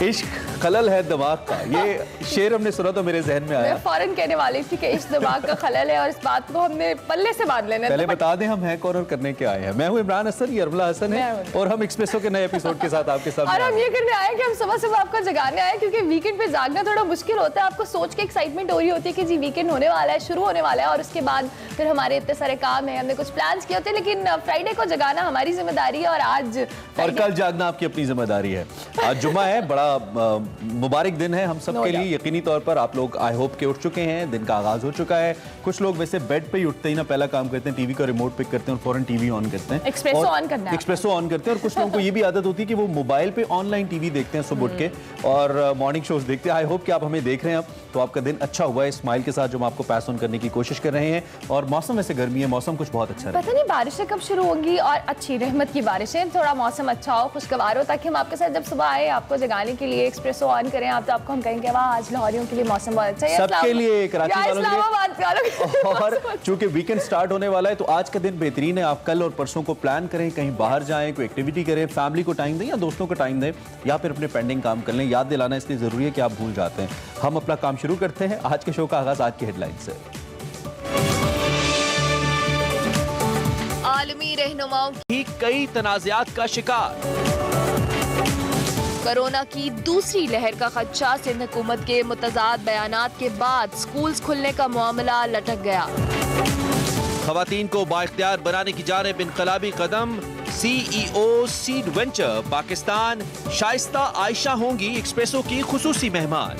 इश्क खलल है दिमाग का, ये शेर हमने सुना तो मेरे जहन में आया। मैं फौरन कहने वाली थी कि इश्क दिमाग का खलल है और इस बात को हमने पल्ले से बांध लेना। पहले बता दें हम हैं कौन और करने के आए हैं। मैं हूं इमरान हसन, ये अरमला हसन है और हम एक्सप्रेसो के नए एपिसोड के साथ आपके साथ। और हम ये करने आए कि हम सुबह सुबह आपको जगाने आए, क्योंकि वीकेंड पे जागना थोड़ा मुश्किल होता है। आपको सोच के एक्साइटमेंट हो रही होती है कि जी वीकेंड होने वाला है, शुरू होने वाला है, और उसके बाद फिर हमारे इतने सारे काम है, हमने कुछ प्लान्स किए होते हैं, लेकिन फ्राइडे को जगाना हमारी जिम्मेदारी है और आज और कल जागना आपकी अपनी जिम्मेदारी है। आज जुम्मा है, बड़ा मुबारक दिन है हम सब के लिए। यकीनी तौर पर आप लोग आई होप के उठ चुके हैं, दिन का आगाज हो चुका है। कुछ लोग वैसे बेड पे ही उठते ही ना पहला काम करते हैं टीवी का रिमोट पिक करते हैं और फौरन टीवी ऑन करते हैं, एक्सप्रेसो ऑन करना है, एक्सप्रेसो ऑन करते हैं। और कुछ लोगों को ये भी आदत होती है कि वो मोबाइल पे ऑनलाइन टीवी देखते हैं सुबह उठ के और मॉर्निंग शोज देखते हैं। आई होप कि आप हमें देख रहे हैं, अब तो आपका दिन अच्छा हुआ है स्माइल के साथ जो हम आपको पास ऑन करने की कोशिश कर रहे हैं। और मौसम वैसे गर्मी है, मौसम कुछ बहुत अच्छा है। पता नहीं बारिशें कब शुरू होंगी और अच्छी रहमत की बारिशें, थोड़ा मौसम अच्छा हो, खुशगवार हो, ताकि हम आपके साथ जब सुबह आए आपको जगाने के लिए एक्सप्रेसो ऑन करें आप, तो आपको हम कहेंगे वाह आज लाहौरियों के लिए मौसम बहुत अच्छा है, सबके लिए, कराची वालों के लिए। और चूंकि वीकेंड स्टार्ट होने वाला है तो आज का दिन बेहतरीन है। आप कल और परसों को प्लान करें, कहीं बाहर जाएं, कोई एक्टिविटी करें, फैमिली को टाइम दें या दोस्तों को टाइम दें, या फिर अपने पेंडिंग काम कर लें। याद दिलाना इसलिए जरूरी है कि आप भूल जाते हैं। हम अपना काम शुरू करते हैं। आज के शो का आगाज आज की हेडलाइन से। आलमी रहनुमाओं की कई तनाज़ात का शिकार। कोरोना की दूसरी लहर का खदशा, सिंध हुकूमत के मुतज़ाद बयानात के बाद स्कूल्स खुलने का मामला लटक गया। खवातीन को बाइख्तियार बनाने की जानिब इनकलाबी कदम, CEO seed venture Pakistan Shaista Ayesha होंगी एक्सप्रेसो की खुसूसी मेहमान।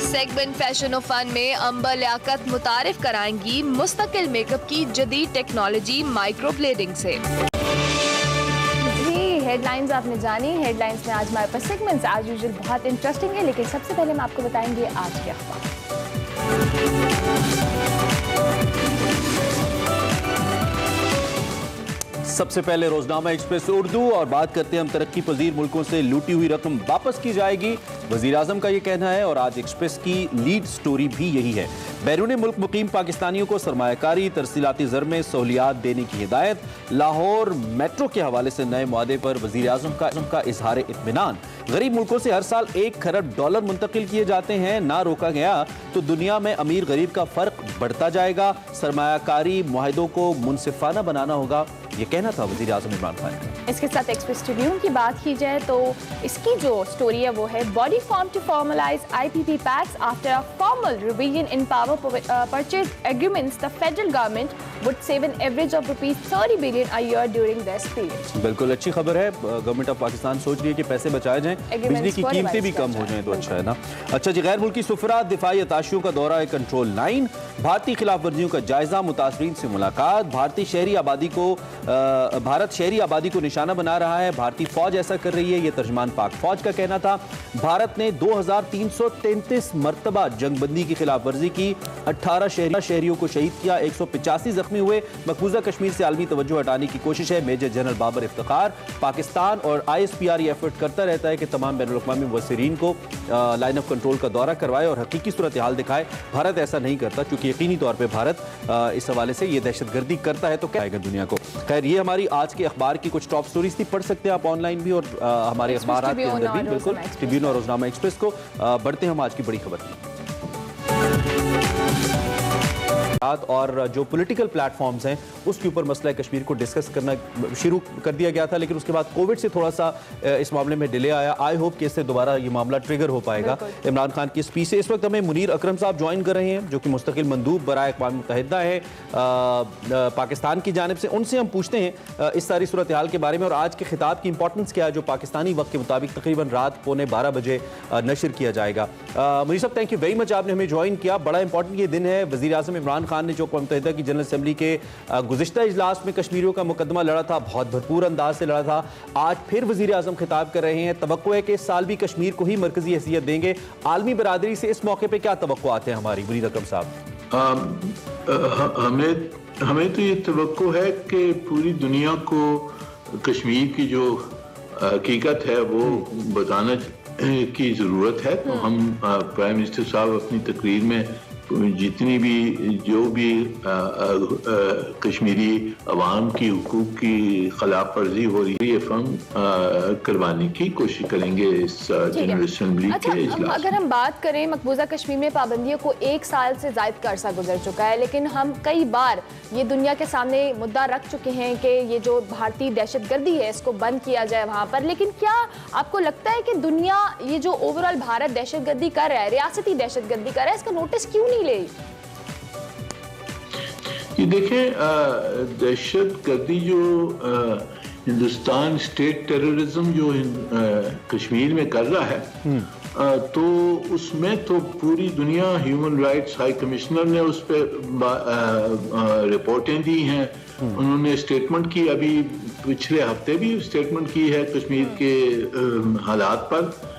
सेगमेंट फैशन और फन में अंबर लियाकत मुतारिफ कराएंगी मुस्तकिल मेकअप की जदीद टेक्नोलॉजी माइक्रोब्लेडिंग से। हेडलाइंस आपने जानी। हेडलाइंस में आज हमारे पास सेगमेंट्स आज यूजुअल बहुत इंटरेस्टिंग है, लेकिन सबसे पहले हम आपको बताएंगे आज के अखबार। सबसे पहले रोजनामा एक्सप्रेस उर्दू और बात करते हैं हम तरक्की पजीर मुल्कों से लूटी हुई रकम वापस की जाएगी, वजीर आजम का ये कहना है। और आज एक्सप्रेस की लीड स्टोरी भी यही है। बैरून मुल्क मुकीम पाकिस्तानियों को सरमायाकारी तरसीलाती ज़र में सहूलियात देने की हिदायत। लाहौर मेट्रो के हवाले से नए मुआदे पर वजीर आजम का इजहार इत्मीनान। गरीब मुल्कों से हर साल $1 खरब मुंतकिल किए जाते हैं, ना रोका गया तो दुनिया में अमीर गरीब का फर्क बढ़ता जाएगा। सरमायाकारी मुआहदों को मुनसिफाना बनाना होगा, ये कहना था वज़ीर आज़म इमरान खान का। इसके साथ एक्सप्रेस ट्रिब्यून की बात की जाए तो इसकी जो स्टोरी है वो है body form to formalise IPP packs after a formal revision in power purchase agreements the federal government would save an average of ₹30 billion a year during this period. बिल्कुल अच्छी खबर है। गवर्नमेंट ऑफ पाकिस्तान सोच रही है कि पैसे बचाए जाएं, बिजली की कीमतें भी कम हो जाएं तो अच्छा है ना। अच्छा जी, गैर मुल्की सुफरा दिफाई अताशियों का दौरा है कंट्रोल 9, भारतीय खिलाफ वर्जियों का जायजा, मुतासरीन से मुलाकात। भारत शहरी आबादी को निशाना बना रहा है, भारतीय फौज ऐसा कर रही है, यह तर्जमान पाक फौज का कहना था। भारत ने 2333 मरतबा जंगबंदी की खिलाफ वर्जी की, 18 शहरियों को शहीद किया, 185 जख्मी हुए। मकबूजा कश्मीर से आलमी तवज्जो हटाने की कोशिश है, मेजर जनरल बाबर इफ्तिखार। पाकिस्तान और ISPR ये एफर्ट करता रहता है कि तमाम बैनुल अक़वामी मुबस्सिरीन को लाइन ऑफ कंट्रोल का दौरा करवाए और हकीकी सूरत हाल दिखाए। भारत ऐसा नहीं करता, क्योंकि यकीनी तौर पर भारत इस हवाले से ये दहशतगर्दी करता है तो क्या आएगा दुनिया को। खैर, ये हमारी आज के अखबार की कुछ टॉप स्टोरीज थी, पढ़ सकते हैं आप ऑनलाइन भी और हमारे अखबार के अंदर भी। बिल्कुल, ट्रिब्यून और रोजनामा एक्सप्रेस को बढ़ते हैं हम आज की बड़ी खबर की। और जो पॉलिटिकल प्लेटफॉर्म्स हैं उसके ऊपर मसला कश्मीर को डिस्कस करना शुरू कर दिया गया था, लेकिन उसके बाद कोविड से थोड़ा सा इस मामले में डिले आया। आई होप कि इससे दोबारा ये मामला ट्रिगर हो पाएगा। इमरान खान की स्पीच से इस वक्त हमें मुनीर अकरम साहब ज्वाइन कर रहे हैं, जो कि मुस्तकिल मंदूब बराए अक़वाम मुत्तहिदा है पाकिस्तान की जानिब से। उनसे हम पूछते हैं इस सारी सूरत हाल के बारे में और आज के खिताब की इंपॉर्टेंस क्या है, जो पाकिस्तानी वक्त के मुताबिक तकरीबन रात 11:15 बजे नशर किया जाएगा। मुनीर साहब, थैंक यू वेरी मच, आपने हमें ज्वाइन किया। बड़ा इंपॉर्टेंट ये दिन है। वज़ीर आज़म इमरान खान ने जो अक़वाम मुत्तहिदा की जनरल असेंबली के गुज़िश्ता इजलास में कश्मीरियों का मुकदमा लड़ा था, बहुत भरपूर अंदाज से लड़ा था। आज फिर वज़ीर आज़म खिताब कर रहे हैं। तवक्को है कि इस साल भी कश्मीर को ही मरकजी हैसियत देंगे। आलमी बरादरी से इस मौके पर क्या तवक्कुआत हैं हमारी, मुनीर अकरम साहब? हमें तो ये तवक्को है कि पूरी दुनिया को कश्मीर की जो हकीकत है वो बताना की ज़रूरत है। तो हम प्राइम मिनिस्टर साहब अपनी तकरीर में जितनी भी जो भी कश्मीरी अवाम की हुकूक की खिलाफ वर्जी हो रही है ये फर्म करवाने की कोशिश करेंगे इस जनरल असेंबली के इजलास। अगर हम बात करें मकबूजा कश्मीर में पाबंदियों को 1 साल से ज़ायद का अरसा गुजर चुका है, लेकिन हम कई बार ये दुनिया के सामने मुद्दा रख चुके हैं कि ये जो भारतीय दहशतगर्दी है इसको बंद किया जाए वहाँ पर। लेकिन क्या आपको लगता है कि दुनिया ये जो ओवरऑल भारत दहशतगर्दी कर रहा है, रियासती दहशतगर्दी कर रहा है, इसका नोटिस क्यों नहीं ले? ये देखें, दहशतगर्दी जो हिंदुस्तान स्टेट टेररिज्म जो कश्मीर में कर रहा है, तो उसमें तो पूरी दुनिया, ह्यूमन राइट्स हाई कमिश्नर ने उस पर रिपोर्टें दी हैं, उन्होंने स्टेटमेंट की, अभी पिछले हफ्ते भी स्टेटमेंट की है कश्मीर के हालात पर।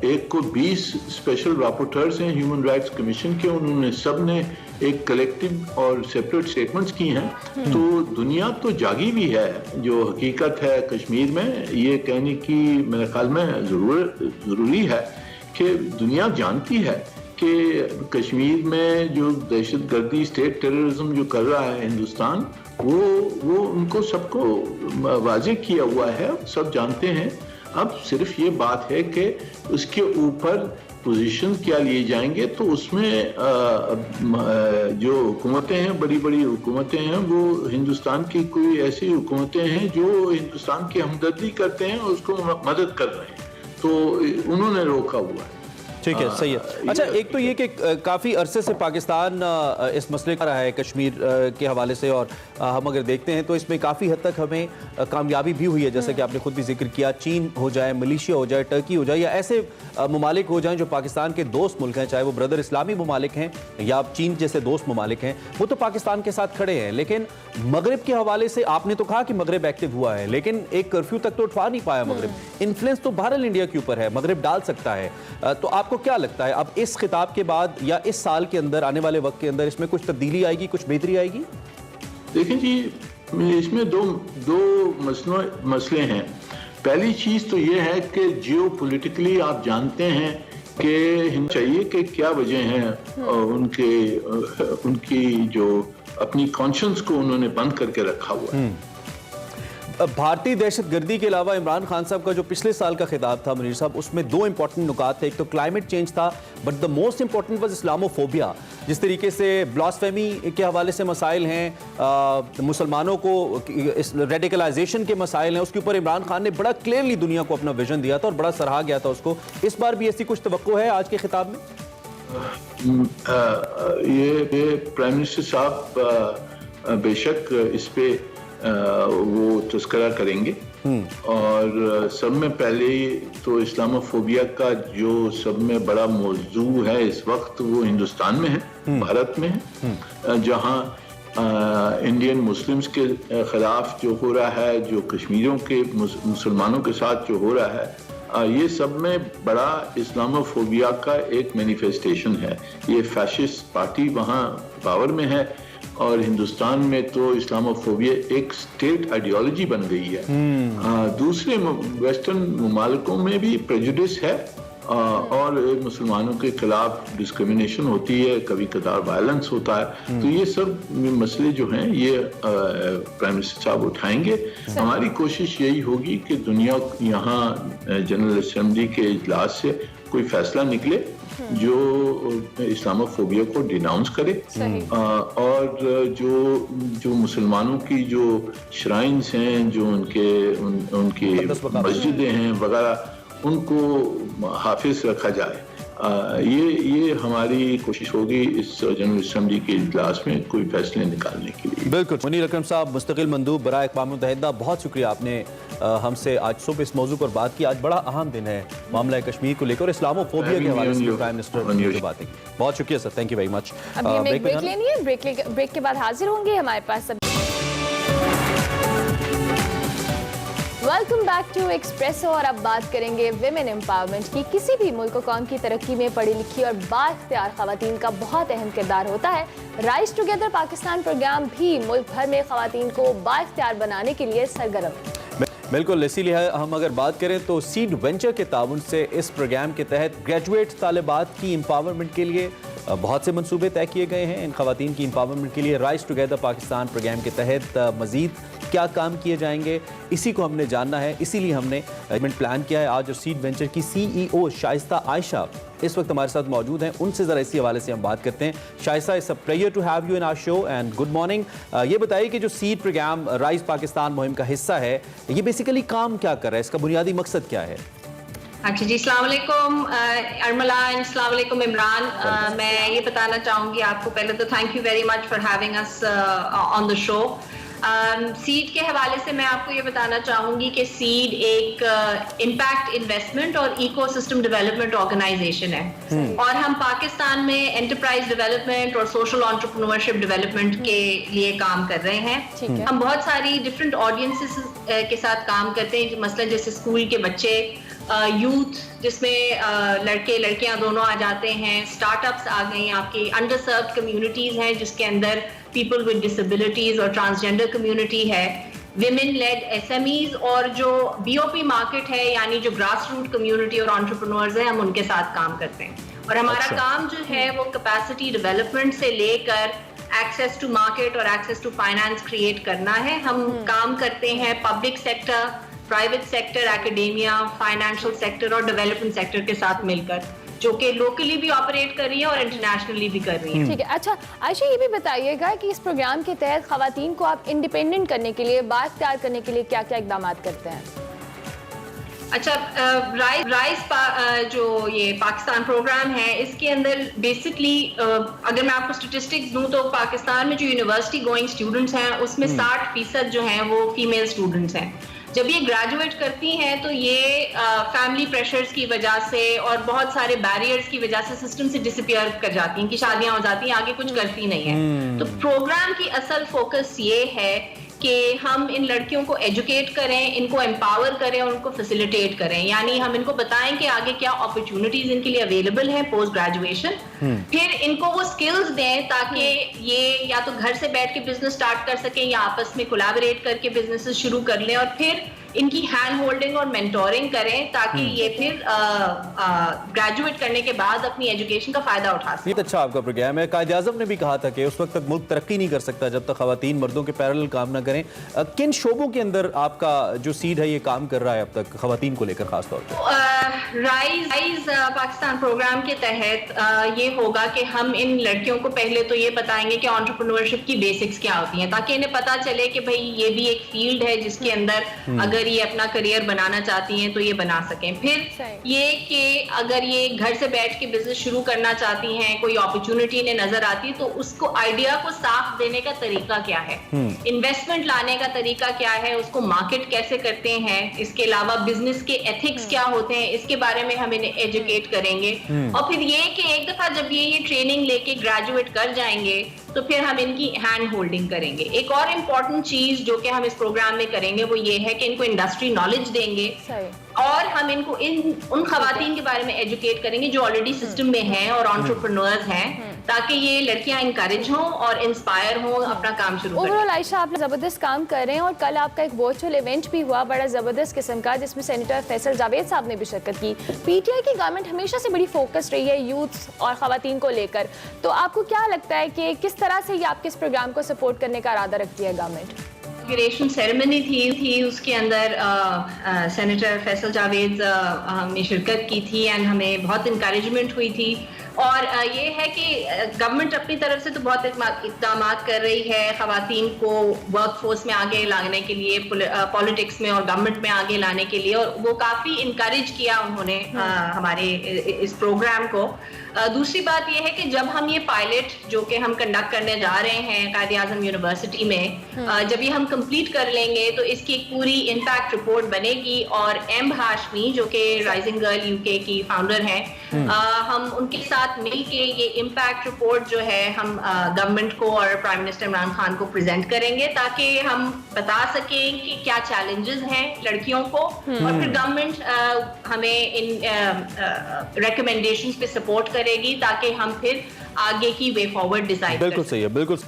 एक को 20 स्पेशल रापोर्टर्स हैं ह्यूमन राइट्स कमीशन के, उन्होंने सब ने एक कलेक्टिव और सेपरेट स्टेटमेंट्स की हैं। तो दुनिया तो जागी भी है, जो हकीकत है कश्मीर में ये कहने की मेरे ख्याल में ज़रूरी है कि दुनिया जानती है कि कश्मीर में जो दहशतगर्दी स्टेट टेररिज्म जो कर रहा है हिंदुस्तान, वो उनको सबको वाज़ेह किया हुआ है, सब जानते हैं। अब सिर्फ ये बात है कि उसके ऊपर पोजीशन क्या लिए जाएंगे, तो उसमें जो हुकूमतें हैं, बड़ी बड़ी हुकूमतें हैं, वो हिंदुस्तान की कोई ऐसी हुकूमतें हैं जो हिंदुस्तान की हमदर्दी करते हैं और उसको मदद कर रहे हैं, तो उन्होंने रोका हुआ है। ठीक है, सही है। अच्छा, एक तो ये कि काफ़ी अरसे से पाकिस्तान इस मसले का रहा है कश्मीर के हवाले से, और हम अगर देखते हैं तो इसमें काफ़ी हद तक हमें कामयाबी भी हुई है, जैसे कि आपने खुद भी जिक्र किया। चीन हो जाए, मलेशिया हो जाए, टर्की हो जाए, या ऐसे ममालिक हो जाएं जो पाकिस्तान के दोस्त मुल्क हैं, चाहे वो ब्रदर इस्लामी ममालिक हैं या चीन जैसे दोस्त ममालिक हैं, वो तो पाकिस्तान के साथ खड़े हैं। लेकिन मगरब के हवाले से आपने तो कहा कि मगरब एक्टिव हुआ है, लेकिन एक कर्फ्यू तक तो उठवा नहीं पाया मगरब। इन्फ्लुएंस तो बहरहाल इंडिया के ऊपर है, मगरब डाल सकता है। तो आपको क्या लगता है अब इस खिताब के बाद या इस साल के अंदर, आने वाले वक्त के अंदर, इसमें कुछ तब्दीली आएगी, कुछ बेहतरी आएगी? देखिए जी, इसमें दो मसले हैं। पहली चीज तो ये है कि जियो पॉलिटिकली आप जानते हैं कि चाहिए कि क्या वजह हैं उनकी जो अपनी कॉन्शियंस को उन्होंने बंद करके रखा हुआ है। भारतीय दहशतगर्दी के अलावा इमरान खान साहब का जो पिछले साल का खिताब था मुनीर साहब, उसमें दो इंपॉर्टेंट नुकात थे। एक तो क्लाइमेट चेंज था, but the most important was Islamophobia. जिस तरीके से ब्लास्फेमी के हवाले से मसाइल हैं, मुसलमानों को रेडिकलाइजेशन के मसाइल हैं, उसके ऊपर इमरान खान ने बड़ा क्लियरली दुनिया को अपना विजन दिया था और बड़ा सराहा गया था उसको। इस बार भी ऐसी कुछ तवक्को है आज के खिताब में? ये प्राइम मिनिस्टर साहब बेशक इस पे वो तस्करा करेंगे, और सब में पहले तो इस्लामोफोबिया का जो सब में बड़ा मौजू है इस वक्त, वो हिंदुस्तान में है, भारत में है, जहाँ इंडियन मुस्लिम्स के खिलाफ जो हो रहा है, जो कश्मीरियों के मुसलमानों के साथ जो हो रहा है, ये सब में बड़ा इस्लामोफोबिया का एक मैनिफेस्टेशन है। ये फैशिस्ट पार्टी वहाँ पावर में है, और हिंदुस्तान में तो इस्लामोफोबिया एक स्टेट आइडियोलॉजी बन गई है। दूसरे वेस्टर्न ममालिकों में भी प्रेजुडिस है, और मुसलमानों के खिलाफ डिस्क्रिमिनेशन होती है, कभी कदार वायलेंस होता है। तो ये सब मसले जो हैं ये प्राइम मिनिस्टर साहब उठाएंगे। हमारी कोशिश यही होगी कि दुनिया यहाँ जनरल असेंबली के इजलास से कोई फैसला निकले जो इस्लामोफोबिया को डिनाउंस करे, और जो मुसलमानों की जो श्राइन्स हैं, जो उनकी मस्जिदें हैं वगैरह, उनको हाफिज रखा जाए। ये हमारी कोशिश होगी इस जनरल असेंबली के इजलास में कोई फैसले निकालने के लिए। बिल्कुल। मुनीर अकरम साहब, मुस्तकिल मंदूब बराए अक़वाम मुत्तहिदा, बहुत शुक्रिया, आपने हमसे आज सुबह इस मौजू पर बात की। आज बड़ा अहम दिन है मामला कश्मीर को लेकर, इस्लामोफोबिया के हवाले से प्राइम मिनिस्टर ने बातें की। बहुत शुक्रिया sir, thank you very much. Break लेनी है, ब्रेक के बाद हाजिर होंगे हमारे पास। वेलकम बैक टू एक्सप्रेसो, और अब बात करेंगे विमेन एम्पावरमेंट की। किसी भी मुल्क कौम की तरक्की में पढ़ी लिखी और बाइख्तियार खवातीन का बहुत अहम किरदार होता है। राइज टुगेदर पाकिस्तान प्रोग्राम भी मुल्क भर में खवातीन को बाइख्तियार बनाने के लिए सरगर्म है। बिल्कुल, इसीलिए हम अगर बात करें तो सीड वेंचर के ताउन से इस प्रोग्राम के तहत ग्रेजुएट तालिबात की एम्पावरमेंट के लिए बहुत से मंसूबे तय किए गए हैं इन खवातीन की एम्पावरमेंट के लिए। राइज टुगेदर पाकिस्तान प्रोग्राम के तहत मजीद क्या काम किए जाएंगे, इसी को हमने जानना है, इसीलिए हमने इवेंट प्लान किया है आज। और सीड वेंचर की CEO शाइस्ता आयशा इस वक्त हमारे साथ मौजूद हैं, उनसे ज़रा इसी हवाले से हम बात करते हैं। Shaista, it's a pleasure to have you in our show and good morning. ये बताइए कि जो सीड प्रोग्राम राइज पाकिस्तान मुहिम का हिस्सा है, ये बेसिकली काम क्या कर रहा है, इसका बुनियादी मकसद क्या है? अच्छा जी, अस्सलाम वालेकुम अरमला, अस्सलाम वालेकुम इमरान। मैं ये बताना चाहूँगी आपको, पहले तो thank you very much for having us on the show. Seed के हवाले से मैं आपको ये बताना चाहूँगी कि सीड एक इम्पैक्ट इन्वेस्टमेंट और इकोसिस्टम डेवलपमेंट ऑर्गेनाइजेशन है और हम पाकिस्तान में एंटरप्राइज डेवलपमेंट और सोशल एंटरप्रेन्योरशिप डेवलपमेंट के लिए काम कर रहे हैं। हम बहुत सारी डिफरेंट ऑडियंसेस के साथ काम करते हैं, मसलन जैसे स्कूल के बच्चे, यूथ जिसमें लड़के लड़कियां दोनों आ जाते हैं, स्टार्टअप्स आ गई, आपकी अंडर सर्व्ड कम्युनिटीज हैं जिसके अंदर पीपल विद डिसेबिलिटीज और ट्रांसजेंडर कम्युनिटी है, विमेन लेड SMEs और जो BOP मार्केट है यानी जो ग्रास रूट कम्युनिटी और एंटरप्रेन्योर्स हैं, हम उनके साथ काम करते हैं। और हमारा काम जो है वो कैपेसिटी डेवलपमेंट से लेकर एक्सेस टू मार्केट और एक्सेस टू फाइनेंस क्रिएट करना है। हम काम करते हैं public sector, private sector, academia, financial sector और डेवलपमेंट सेक्टर के साथ मिलकर, जो कि लोकली भी ऑपरेट कर रही है और इंटरनेशनली भी कर रही है। ठीक है। अच्छा आयशा, ये भी बताइएगा कि इस प्रोग्राम के तहत खवातीन को आप इंडिपेंडेंट करने के लिए, बाइख्तियार करने के लिए क्या क्या इकदाम करते हैं? अच्छा, राइज जो ये पाकिस्तान प्रोग्राम है, इसके अंदर बेसिकली अगर मैं आपको स्टेटिस्टिक्स दूं तो पाकिस्तान में जो यूनिवर्सिटी गोइंग स्टूडेंट्स हैं उसमें 60% जो हैं वो फीमेल स्टूडेंट्स हैं। जब ये ग्रेजुएट करती हैं तो ये फैमिली प्रेशर्स की वजह से और बहुत सारे बैरियर्स की वजह से सिस्टम से डिसअपीयर कर जाती हैं कि शादियां हो जाती हैं, आगे कुछ करती नहीं है। तो प्रोग्राम की असल फोकस ये है कि हम इन लड़कियों को एजुकेट करें, इनको एम्पावर करें और उनको फैसिलिटेट करें, यानी हम इनको बताएं कि आगे क्या अपॉर्चुनिटीज इनके लिए अवेलेबल हैं पोस्ट ग्रेजुएशन। फिर इनको वो स्किल्स दें ताकि ये या तो घर से बैठ के बिजनेस स्टार्ट कर सकें या आपस में कोलैबोरेट करके बिजनेसेस शुरू कर लें, और फिर इनकी हैंड होल्डिंग और मेंटोरिंग करें ताकि ये फिर ग्रेजुएट करने के बाद अपनी एजुकेशन का फायदा उठा सकें। ये अच्छा आपका प्रोग्राम है। कायद आज़म ने भी कहा था कि उस वक्त तक मुल्क तरक्की नहीं कर सकता जब तक खवातीन मर्दों के पैरेलल काम ना करें। किन शोबों के अंदर आपका जो सीड है ये काम कर रहा है अब तक खवातीन को लेकर खास तौर पर? राइज पाकिस्तान प्रोग्राम के तहत ये होगा कि हम इन लड़कियों को पहले तो ये बताएंगे कि एंटरप्रेन्योरशिप की बेसिक्स क्या होती हैं, ताकि इन्हें पता चले कि भाई ये भी एक फील्ड है जिसके अंदर अगर ये अपना करियर बनाना चाहती हैं तो ये बना सकें। फिर ये कि अगर ये घर से बैठ के बिजनेस शुरू करना चाहती हैं, कोई अपॉर्चुनिटी इन्हें नजर आती है तो उसको आइडिया को साफ देने का तरीका क्या है, इन्वेस्टमेंट लाने का तरीका क्या है, उसको मार्केट कैसे करते हैं, इसके अलावा बिजनेस के एथिक्स क्या होते हैं, इसके बारे में हम इन्हें एजुकेट करेंगे। और फिर ये कि एक दफा जब ये ट्रेनिंग लेके ग्रेजुएट कर जाएंगे तो फिर हम इनकी हैंड होल्डिंग करेंगे। एक और इम्पॉर्टेंट चीज जो कि हम इस प्रोग्राम में करेंगे वो ये है कि इनको इंडस्ट्री नॉलेज देंगे और हम इनको उन खवातीन के बारे में एजुकेट करेंगे जो ऑलरेडी सिस्टम में हैं और एंटरप्रेन्योर्स हैं, ताकि ये लड़कियां इंकरेज हों और इंस्पायर हों अपना काम शुरू करें। ओवरऑल आयशा, आप जबरदस्त काम कर रहे हैं और कल आपका एक वर्चुअल इवेंट भी हुआ बड़ा जबरदस्त किस्म का, जिसमें सेनेटर फैसल जावेद साहब ने भी शिरकत की। PTI की गवर्नमेंट हमेशा से बड़ी फोकस रही है यूथ और खवातीन को लेकर, तो आपको क्या लगता है कि किस तरह से ये आपके इस प्रोग्राम को सपोर्ट करने का इरादा रखती है गवर्नमेंट? इनॉग्रेशन सेरेमनी थी उसके अंदर सेनेटर फैसल जावेद ने शिरकत की थी एंड हमें बहुत इंकरेजमेंट हुई थी। और ये है कि गवर्नमेंट अपनी तरफ से तो बहुत इक़दाम कर रही है खवातीन को वर्कफोर्स में आगे लाने के लिए, पॉलिटिक्स में और गवर्नमेंट में आगे लाने के लिए, और वो काफ़ी इनकरेज किया उन्होंने हमारे इस प्रोग्राम को। दूसरी बात ये है कि जब हम ये पायलट जो कि हम कंडक्ट करने जा रहे हैं कायद आज़म यूनिवर्सिटी में, जब ये हम कंप्लीट कर लेंगे तो इसकी एक पूरी इम्पैक्ट रिपोर्ट बनेगी और एम हाशमी जो कि राइजिंग गर्ल UK की फाउंडर हैं, हम उनके साथ मिलके ये इम्पैक्ट रिपोर्ट जो है हम गवर्नमेंट को और प्राइम मिनिस्टर इमरान खान को प्रेजेंट करेंगे ताकि हम बता सकें कि क्या चैलेंजेस हैं लड़कियों को, और फिर गवर्नमेंट हमें इन रिकमेंडेशंस पे सपोर्ट करेगी ताकि हम फिर आगे की वे फॉरवर्ड डिसाइड। बिल्कुल सही है, बिल्कुल।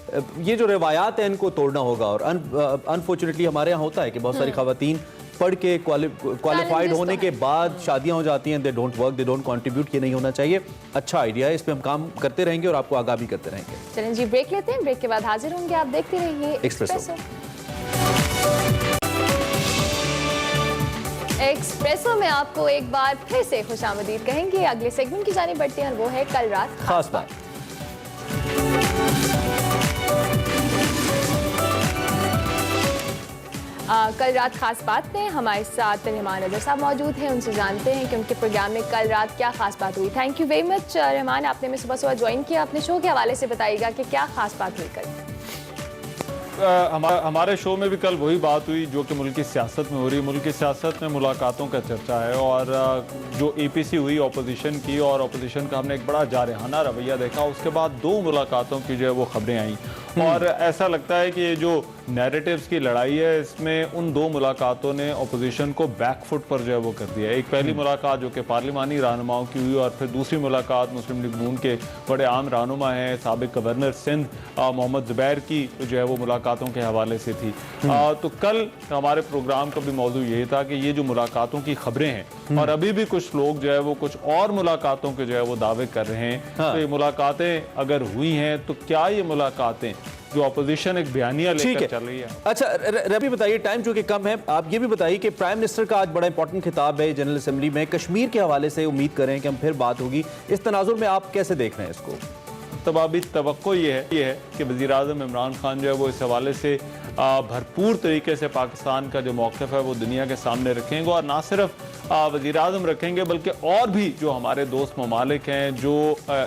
ये जो रिवायात है इनको तोड़ना होगा, और अनफॉर्चुनेटली हमारे यहाँ होता है कि बहुत सारी खवातीन पढ़ के क्वालिफाइड होने के बाद शादियां हो जाती हैं, they don't work, they don't contribute, ये नहीं होना चाहिए। अच्छा आइडिया है, इस पे हम काम करते रहेंगे और आपको आगाह भी करते रहेंगे। चलें जी, ब्रेक लेते हैं, ब्रेक के बाद हाजिर होंगे। आप देखते रहिए एक्सप्रेसो। एक्सप्रेसो में आपको एक बार फिर से खुशामदीद कहेंगे। अगले सेगमेंट की जानिब बढ़ते हैं और वो है कल रात खास बात। कल रात खास बात में हमारे साथ रहमान अजहर साहब मौजूद हैं। उनसे जानते हैं कि उनके प्रोग्राम में कल रात क्या खास बात हुई। Thank you very much Rahman, आपने मैं सुबह ज्वाइन किया। अपने शो के हवाले से बताइएगा कि क्या खास बात हुई कल। हमारे शो में भी कल वही बात हुई जो कि मुल्क की सियासत में हो रही है। मुल्क की सियासत में मुलाकातों का चर्चा है और जो APC हुई अपोजिशन की, और अपोजिशन का हमने एक बड़ा जारहाना रवैया देखा। उसके बाद 2 मुलाकातों की जो है वो खबरें आई और ऐसा लगता है कि ये जो नैरेटिव्स की लड़ाई है, इसमें उन 2 मुलाकातों ने अपोजिशन को बैकफुट पर जो है वो कर दिया। एक पहली मुलाकात जो कि पार्लिमानी रहनुमाओं की हुई और फिर दूसरी मुलाकात मुस्लिम लीग नून के बड़े आम रहनुमा हैं साबिक गवर्नर सिंध मोहम्मद जुबैर की जो है वो मुलाकातों के हवाले से थी। तो कल हमारे प्रोग्राम का भी मौजू यही था कि ये जो मुलाकातों की खबरें हैं और अभी भी कुछ लोग जो है वो कुछ और मुलाकातों के जो है वो दावे कर रहे हैं। तो ये मुलाकातें अगर हुई हैं तो क्या ये मुलाकातें जो अपोजिशन एक बयानिया लेकर चल रही है। अच्छा रवि बताइए, टाइम चूंकि कम है, आप ये भी बताइए कि प्राइम मिनिस्टर का आज बड़ा इंपॉर्टेंट खिताब है जनरल असेंबली में, कश्मीर के हवाले से उम्मीद करें कि हम फिर बात होगी। इस तनाजुर में आप कैसे देख रहे हैं इसको? तबाबी तवक्को ये है कि वज़ीर-ए-आज़म इमरान खान जो है वो इस हवाले से भरपूर तरीके से पाकिस्तान का जो मौक़िफ़ है वो दुनिया के सामने रखेंगे और ना सिर्फ वज़ीर-ए-आज़म रखेंगे बल्कि और भी जो हमारे दोस्त ममालिक हैं जो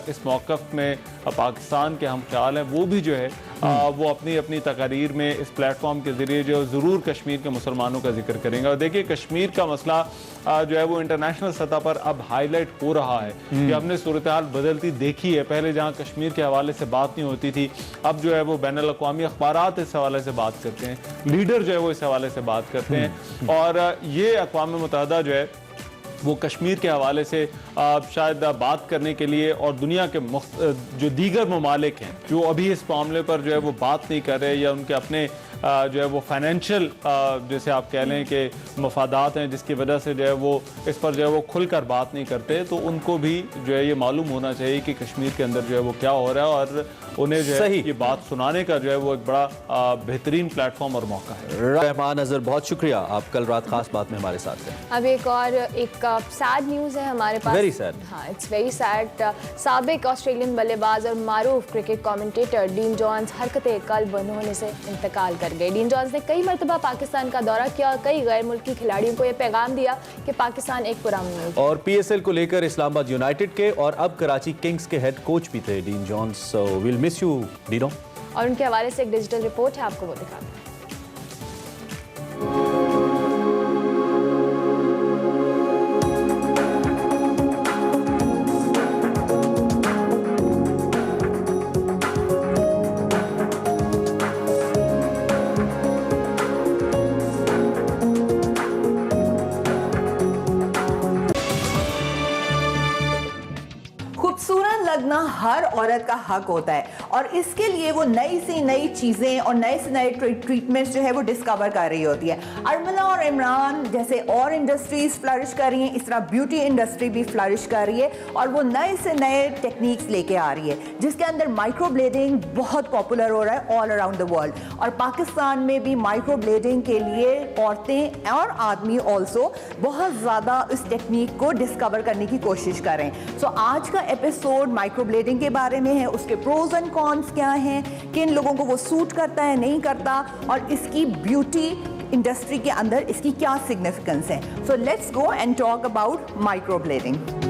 इस मौक़िफ़ में पाकिस्तान के हम ख्याल हैं, वो भी जो है वो अपनी अपनी तकारीर में इस प्लेटफॉर्म के ज़रिए जो ज़रूर कश्मीर के मुसलमानों का जिक्र करेंगे। और देखिए कश्मीर का मसला जो है वो इंटरनेशनल सतह पर अब हाईलाइट हो रहा है कि हमने सूरत हाल बदलती देखी है। पहले जहाँ कश्मीर के हवाले से बात नहीं होती थी, अब जो है वो बैनुल अक़वामी अखबारात इस हवाले से बात करते हैं, लीडर जो है वो इस हवाले से बात करते हैं और ये अक़वाम मुत्तहिदा जो है वो कश्मीर के हवाले से शायद बात करने के लिए और दुनिया के जो दीगर ममालिक हैं जो अभी इस मामले पर जो है वो बात नहीं कर रहे या उनके अपने जो है वो फाइनेंशियल जैसे आप कह लें कि मफादात हैं जिसकी वजह से जो है वो इस पर जो है वो खुलकर बात नहीं करते, तो उनको भी जो है ये मालूम होना चाहिए कि कश्मीर के अंदर जो है वो क्या हो रहा है और उन्हें जो है ये बात सुनाने का जो है वो एक बड़ा बेहतरीन प्लेटफॉर्म और मौका है। रहमान अजहर, बहुत शुक्रिया, आप कल रात खास बात में हमारे साथ थे। अब एक और सैड न्यूज़ है हमारे पास। Very sad. हाँ, इट्स वेरी सैड। साबिक ऑस्ट्रेलियन बल्लेबाज और मारूफ क्रिकेट कमेंटेटर डीन जॉन्स हरकते कल्ब होने से इंतकाल कर गए। डीन जॉन्स ने कई मरतबा पाकिस्तान का दौरा किया और कई गैर मुल्की खिलाड़ियों को यह पैगाम दिया कि पाकिस्तान एक पुरअमन मुल्क है। और PSL को लेकर इस्लामाबाद यूनाइटेड के और अब कराची किंग्स के हेड कोच भी थे Dean Jones. So will miss you Deano. और उनके हवाले से एक डिजिटल रिपोर्ट है, आपको वो दिखाते हैं। लगना हर औरत का हक होता है और इसके लिए वो नई से नई चीजें और नए से नए ट्रीटमेंट्स जो है वो डिस्कवर कर रही होती है। अर्मला और इमरान जैसे और इंडस्ट्रीज फ्लरिश कर रही हैं, इस तरह ब्यूटी इंडस्ट्री भी फ्लरिश कर रही है और वो नए से नए टेक्निक्स लेके आ रही है जिसके अंदर माइक्रोब्लेडिंग बहुत पॉपुलर हो रहा है ऑल अराउंड द वर्ल्ड। और पाकिस्तान में भी माइक्रोब्लेडिंग के लिए औरतें और आदमी ऑल्सो बहुत ज़्यादा इस टेक्निक को डिस्कवर करने की कोशिश कर रहे हैं। सो आज का एपिसोड माइक्रोब्लेडिंग के बारे में है, उसके प्रोज एंड कॉन्स क्या हैं, किन लोगों को वो सूट करता है नहीं करता और इसकी ब्यूटी इंडस्ट्री के अंदर इसकी क्या सिग्निफिकेंस है। So let's go and talk about microblading.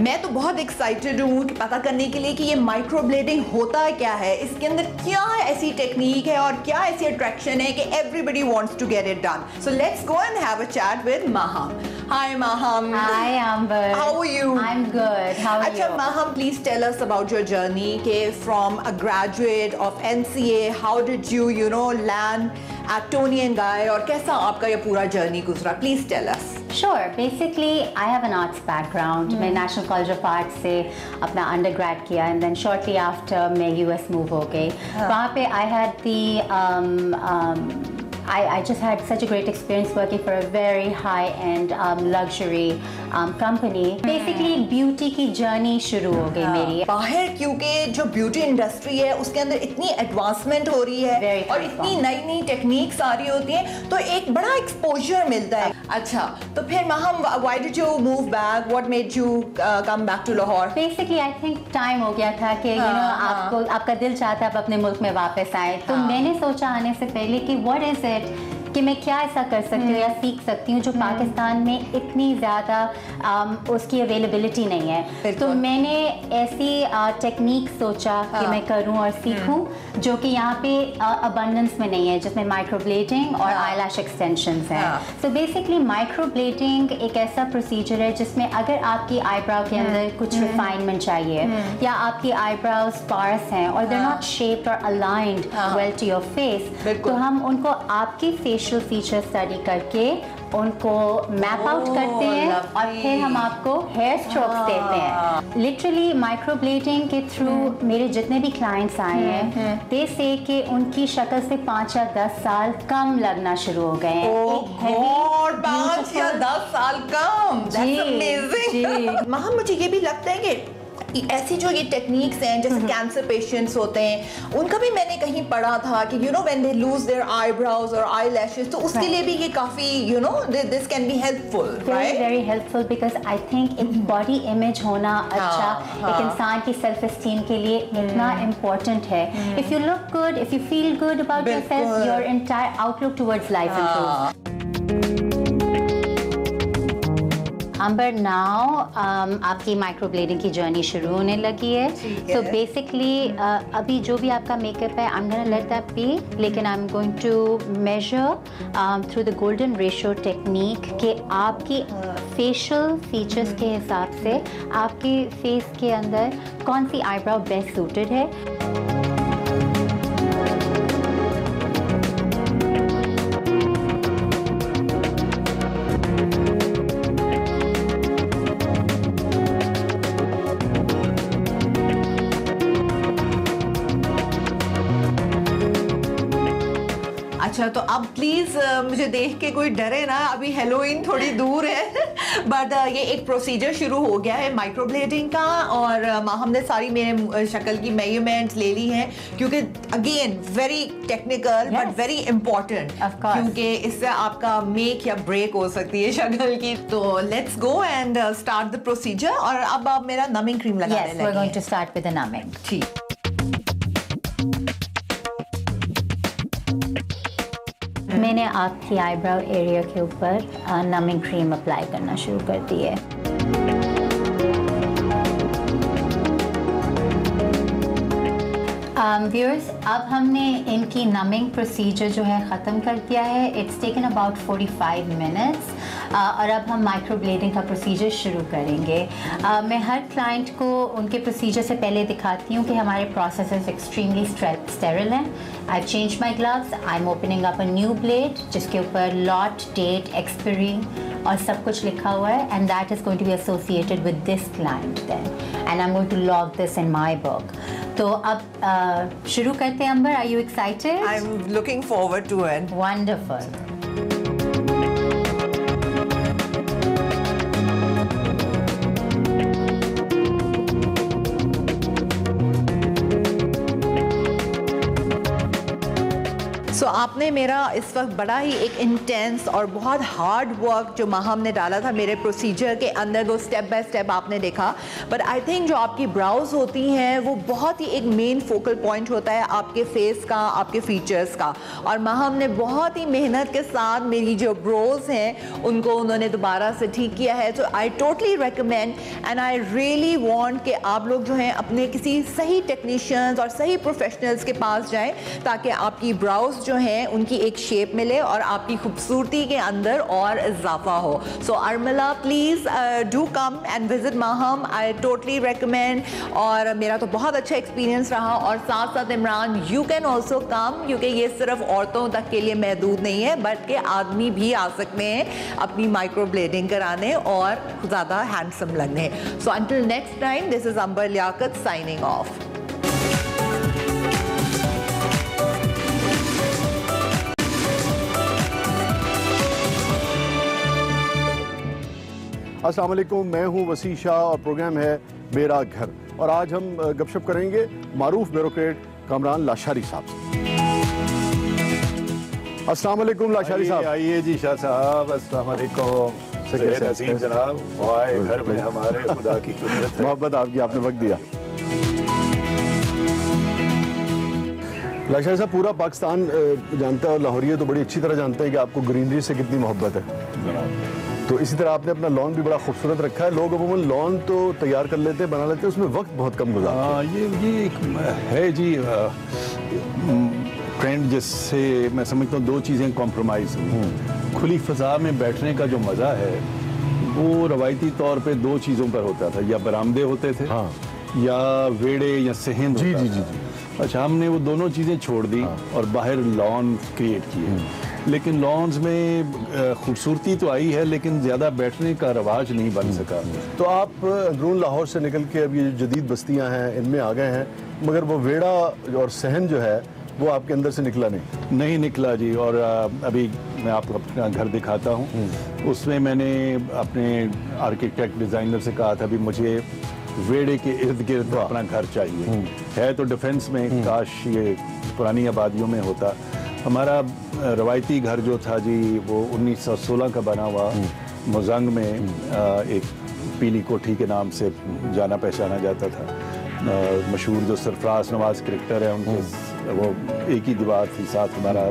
मैं तो बहुत एक्साइटेड हूँ कि पता करने के लिए कि ये माइक्रोब्लेडिंग होता क्या है, इसके अंदर क्या ऐसी टेक्निक है और क्या ऐसी अट्रैक्शन है कि everybody wants to get it done. So let's go and have a chat with Maham. Hi Maham. Hi Amber. How are you? I'm good. How are you? Acha Maham, please tell us about your journey. From a graduate of NCA, how did you land at Toni and Guy और कैसा आपका ये पूरा journey गुजरा? Please tell us. Sure. Basically, I have an arts background. मैं National College of Arts से अपना undergrad किया, and then shortly after मैं US move हो गई. वहाँ पे I had the I just had such a great experience working for a very high-end luxury company. Basically, beauty की journey शुरू हो गई मेरी. बाहर क्योंकि जो ब्यूटी इंडस्ट्री है उसके अंदर इतनी एडवांसमेंट हो रही है Very और इतनी नई नई टेक्निक्स आ रही होती हैं, तो एक बड़ा एक्सपोजर मिलता है. अच्छा, तो फिर Meham, why did you move back? What made you come back to Lahore? Basically, I think time हो गया था कि आपको आपका दिल चाहता है आप अपने मुल्क में वापस आए. तो मैंने सोचा आने से पहले कि what is it कि मैं क्या ऐसा कर सकती हूँ या सीख सकती हूँ जो पाकिस्तान में इतनी ज़्यादा उसकी अवेलेबिलिटी नहीं है. तो मैंने ऐसी टेक्निक सोचा कि मैं करूँ और सीखूँ जो कि यहाँ पे अबंडेंस में नहीं है, जिसमें माइक्रोब्लेडिंग और आईलैश एक्सटेंशंस हैं. सो बेसिकली माइक्रोब्लेडिंग एक ऐसा प्रोसीजर है जिसमें अगर आपकी आईब्राउ के अंदर कुछ रिफाइनमेंट चाहिए या आपकी आईब्राउ स्पार्स हैं और दे नॉट शेप्ड और aligned well to your face, तो हम उनको आपकी फेशियल फीचर स्टडी करके उनको मैप आउट करते हैं और फिर हम आपको हेयर स्ट्रोक्स देते हैं. लिटरली माइक्रोब्लेडिंग के थ्रू मेरे जितने भी क्लाइंट्स आए हैं दे से कि उनकी शक्ल से 5 या 10 साल कम लगना शुरू हो गए हैं. और 5 या 10 साल कम. That's amazing. महम, मुझे ये भी लगता है कि ऐसी जो ये टेक्निक्स हैं, जैसे कैंसर पेशेंट्स होते हैं, उनका भी मैंने कहीं पढ़ा था कि when they lose their eyebrows or eyelashes, तो उसके लिए भी ये काफी this can be helpful, right? Very helpful because I think एक body image होना अच्छा एक इंसान की self esteem के लिए इतना important है. If you look good, if you feel good about yourself, your entire outlook towards life improves. Ambar, now आपकी माइक्रोब्लेडिंग की जर्नी शुरू होने लगी है. सो बेसिकली अभी जो भी आपका मेकअप है, I am gonna let that be, लेकिन I am going to measure through the golden ratio technique कि आपकी फेशियल फीचर्स के हिसाब से आपके फेस के अंदर कौन सी आईब्राउ बेस्ट सूटेड है. अच्छा, तो अब प्लीज मुझे देख के कोई डरे ना, अभी हेलोइन थोड़ी दूर है बट ये एक प्रोसीजर शुरू हो गया है माइक्रोब्लेडिंग का, और हमने सारी मेरे शक्ल की मेजरमेंट्स ले ली हैं क्योंकि again very technical but very important, क्योंकि इससे आपका मेक या ब्रेक हो सकती है शक्ल की. तो let's go and start the procedure. और अब आप मेरा नमिंग क्रीम लगाने लगे. Yes, we're going to start with the numbing. ठीक. मैंने आपकी आईब्राउ एरिया के ऊपर नमिंग क्रीम अप्लाई करना शुरू कर दी है. व्यूअर्स, अब हमने इनकी नमिंग प्रोसीजर जो है ख़त्म कर दिया है. It's taken about 45 minutes. और अब हम माइक्रोब्लेडिंग का प्रोसीजर शुरू करेंगे. मैं हर क्लाइंट को उनके प्रोसीजर से पहले दिखाती हूँ कि हमारे प्रोसेसेस एक्सट्रीमली स्टेरिल हैं. I change my gloves. I am opening up a new blade जिसके ऊपर लॉट, डेट, एक्सपायरी और सब कुछ लिखा हुआ है, and that is going to be associated with this client then, and I am going to log this in my book. तो अब शुरू करते हैं. Ambar, are you excited? I am looking forward to it. Wonderful. So आपने मेरा इस वक्त बड़ा ही एक इंटेंस और बहुत हार्ड वर्क जो महम ने डाला था मेरे प्रोसीजर के अंदर, वो स्टेप बाय स्टेप आपने देखा. बट आई थिंक जो आपकी ब्राउज होती हैं वो बहुत ही एक मेन फोकल पॉइंट होता है आपके फेस का, आपके फीचर्स का. और महम ने बहुत ही मेहनत के साथ मेरी जो ब्रोज हैं उनको उन्होंने दोबारा से ठीक किया है. तो I totally recommend and I really want कि आप लोग जो हैं अपने किसी सही टेक्नीशियंस और सही प्रोफेशनल्स के पास जाएं ताकि आपकी ब्राउज जो हैं उनकी एक शेप मिले और आपकी खूबसूरती के अंदर और इजाफा हो। So Urmila please do come and visit Maham, I totally recommend. और मेरा तो बहुत अच्छा एक्सपीरियंस रहा। और साथ साथ Imran you can also come, क्योंकि ये सिर्फ औरतों तक के लिए महदूद नहीं है बल्कि आदमी भी आ सकते हैं अपनी माइक्रो ब्लेडिंग कराने और ज़्यादा हैंडसम लगने। So until next time, this is Ambar Liaquat signing off. अस्सलाम वालेकुम, मैं हूं वसी शाह और प्रोग्राम है मेरा घर। और आज हम गपशप करेंगे मारूफ ब्यूरोक्रेट कामरान लाशारी साहब से। अस्सलाम वालेकुम लाशारी साहब। आइए जी शाह साहब, अस्सलाम वालेकुम। हसीन जनाब, वाह घर में हमारे खुदा की कुदरत है। मोहब्बत आपकी, आपने वक्त दिया। लाशारी साहब, पूरा पाकिस्तान जानता है और लाहौरिये तो बड़ी अच्छी तरह जानते हैं कि आपको ग्रीनरी से कितनी मोहब्बत है। तो इसी तरह आपने अपना लॉन भी बड़ा खूबसूरत रखा है। लोग अमूमन लॉन तो तैयार कर लेते हैं, बना लेते हैं, उसमें वक्त बहुत कम गुजारते हैं। ये एक है जी ट्रेंड, जिससे मैं समझता हूँ दो चीज़ें कॉम्प्रोमाइज़ हुई। खुली फ़ज़ा में बैठने का जो मज़ा है वो रवायती तौर पे दो चीज़ों पर होता था, या बरामदे होते थे या वेड़े या सहन। जी जी जी। अच्छा, हमने वो दोनों चीज़ें छोड़ दी और बाहर लॉन क्रिएट किए। लेकिन लॉन्स में खूबसूरती तो आई है, लेकिन ज़्यादा बैठने का रवाज नहीं बन सका। तो आप अंदरून लाहौर से निकल के अब ये जदीद बस्तियां हैं इनमें आ गए हैं, मगर वो वेड़ा और सहन जो है वो आपके अंदर से निकला नहीं निकला जी। और अभी मैं आपको अपना घर दिखाता हूँ। उसमें मैंने अपने आर्किटेक्ट डिज़ाइनर से कहा था भी मुझे वेड़े के इर्द गिर्द अपना घर चाहिए। है तो डिफेंस में, काश ये पुरानी आबादियों में होता। हमारा रवायती घर जो था जी वो 1916 का बना हुआ मुजंग में एक पीली कोठी के नाम से जाना पहचाना जाता था। मशहूर जो सरफराज नवाज क्रिकेटर है उनके वो एक ही दीवार थी, साथ हमारा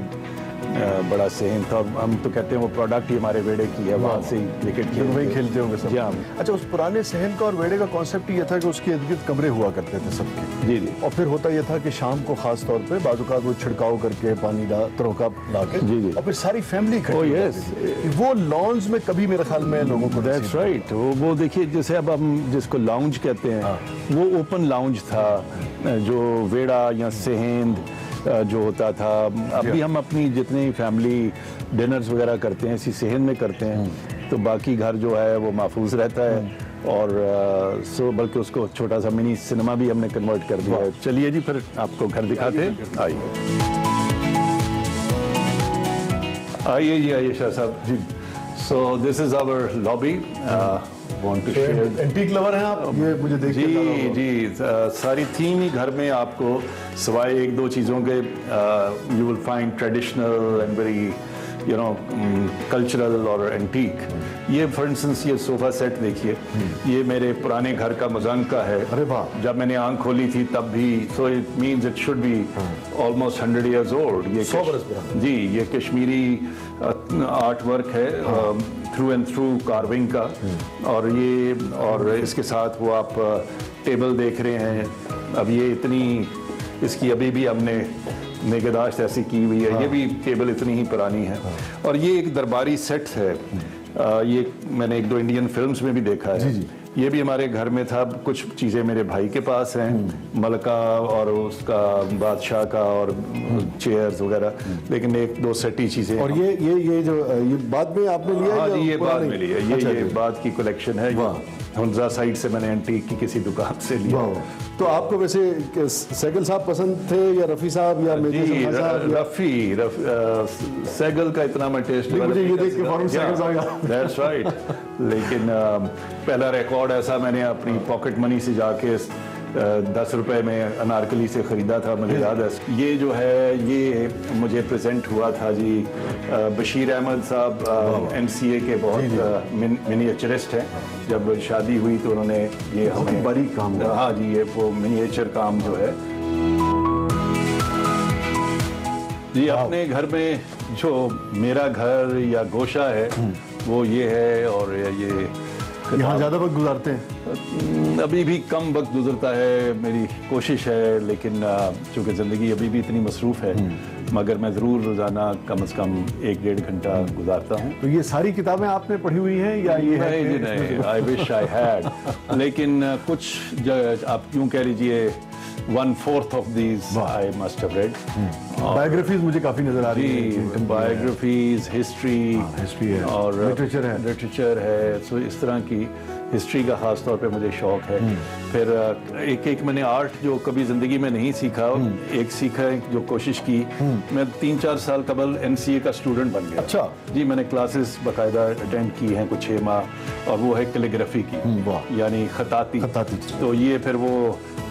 बड़ा सहन था। हम तो कहते हैं वो प्रोडक्ट ही हमारे वेड़े की है, वहाँ से ही क्रिकेट वहीं खेलते होंगे सब। हाँ। अच्छा, उस पुराने सहन का और वेड़े का कॉन्सेप्ट ये था कि उसके इर्द गिर्द कमरे हुआ करते थे सबके। जी जी। और फिर होता यह था कि शाम को खास तौर पे बाजुकात वो छिड़काव करके पानी तरोका ला के, जी जी, और फिर सारी फैमिली वो लॉन्स में कभी मेरे ख्याल में लोगों को। That's right. वो देखिए, जैसे अब हम जिसको लाउंज कहते हैं, वो ओपन लाउंज था। जो वेड़ा या सहन जो होता था, अभी हम अपनी जितनी फैमिली डिनर्स वगैरह करते हैं इसी सहन में करते हैं, तो बाकी घर जो है वो महफूज रहता है। और बल्कि उसको छोटा सा मिनी सिनेमा भी हमने कन्वर्ट कर दिया है। चलिए जी, फिर आपको घर दिखाते हैं। आइए जी, आइए शाह साहब जी। So this is our lobby. Want to share. Antique lover हैं आप, ये मुझे देख के जी जी। सारी थीम ही घर में आपको सिवाय एक दो चीज़ों के you will find traditional and very cultural और एंटीक। ये फॉर इंस्टेंस ये सोफा सेट देखिए, ये मेरे पुराने घर का मुजंग का है। अरे वाह। जब मैंने आंख खोली थी तब भी, so it means it should be almost 100 years old। ये 100 बरस पुराना जी। ये कश्मीरी आर्ट वर्क है, थ्रू एंड थ्रू कार्विंग का। और इसके साथ वो आप टेबल देख रहे हैं, अब ये इतनी इसकी अभी भी हमने निगहदाश्त ऐसी की हुई है। ये भी टेबल इतनी ही पुरानी है। और ये एक दरबारी सेट है। ये मैंने एक दो इंडियन फिल्म्स में भी देखा है। जी। ये भी हमारे घर में था। कुछ चीज़ें मेरे भाई के पास हैं, मलका और उसका बादशाह का और चेयर्स वगैरह, लेकिन एक दो सेटी चीज़ें। और ये जो ये बाद में आपने लिया? हाँ जी, ये बाद में लिया। ये अच्छा, बाद की कलेक्शन है। हुंजा साइड से मैंने एंटीक की किसी दुकान से लिया। तो आपको वैसे सैगल साहब पसंद थे या रफ़ी साहब या रफ़ी सैगल का इतना मैं टेस्ट मुझे ये देख के फौरन सैगल आ गया। That's right. लेकिन पहला रिकॉर्ड ऐसा मैंने अपनी पॉकेट मनी से जाके 10 रुपए में अनारकली से ख़रीदा था, मुझे याद है। ये जो है ये मुझे प्रेजेंट हुआ था जी बशीर अहमद साहब NCA के बहुत मिनिएचरिस्ट हैं। जब शादी हुई तो उन्होंने ये हमें बारीक काम। हाँ जी, ये वो मिनिएचर काम जो है जी। अपने घर में जो मेरा घर या गोशा है वो ये है। और ये यहाँ ज़्यादा वक्त गुजारते हैं? अभी भी कम वक्त गुजरता है, मेरी कोशिश है, लेकिन चूँकि ज़िंदगी अभी भी इतनी मसरूफ़ है, मगर मैं ज़रूर रोज़ाना कम से कम 1-1.5 घंटा गुजारता हूँ। तो ये सारी किताबें आपने पढ़ी हुई हैं या ये है? नहीं, आई विश आई हैड, लेकिन कुछ आप यूँ कह लीजिए 1/4 of these I must have read. Biographies मुझे काफी नजर आ रही है, बायोग्राफीज, हिस्ट्री है और लिटरेचर है, सो इस तरह की हिस्ट्री का खास तौर पे मुझे शौक है। फिर एक मैंने आर्ट जो कभी जिंदगी में नहीं सीखा, एक सीखा है जो कोशिश की। मैं 3-4 साल कबल NCA का स्टूडेंट बन गया। अच्छा जी, मैंने क्लासेस बाकायदा अटेंड की हैं कुछ 6 माह, और वो है कैलीग्राफी की, यानी खताती। तो ये फिर वो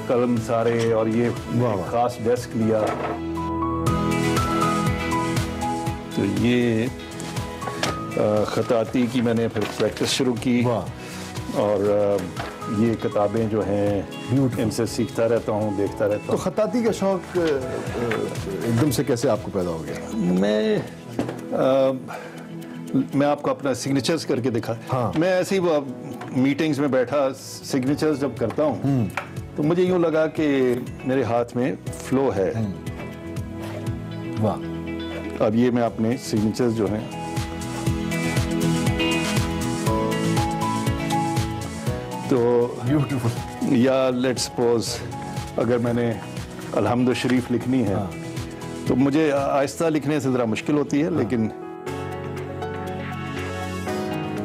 कलम सारे और ये खास डेस्क लिया, तो ये खताती की मैंने फिर प्रैक्टिस शुरू की, और ये किताबें जो हैं इनसे सीखता रहता हूँ, देखता रहता हूँ। तो खताती का शौक एकदम से कैसे आपको पैदा हो गया? मैं आपको अपना सिग्नेचर्स करके दिखा। मैं ऐसी मीटिंग्स में बैठा सिग्नेचर्स जब करता हूँ तो मुझे यूँ लगा कि मेरे हाथ में फ्लो है। वाह। अब ये मैं अपने सिग्नेचर्स जो हैं, तो ब्यूटीफुल, या लेट्स सपोज अगर मैंने अल्हम्द शरीफ लिखनी है तो मुझे आहिस्ता लिखने से ज़रा मुश्किल होती है, लेकिन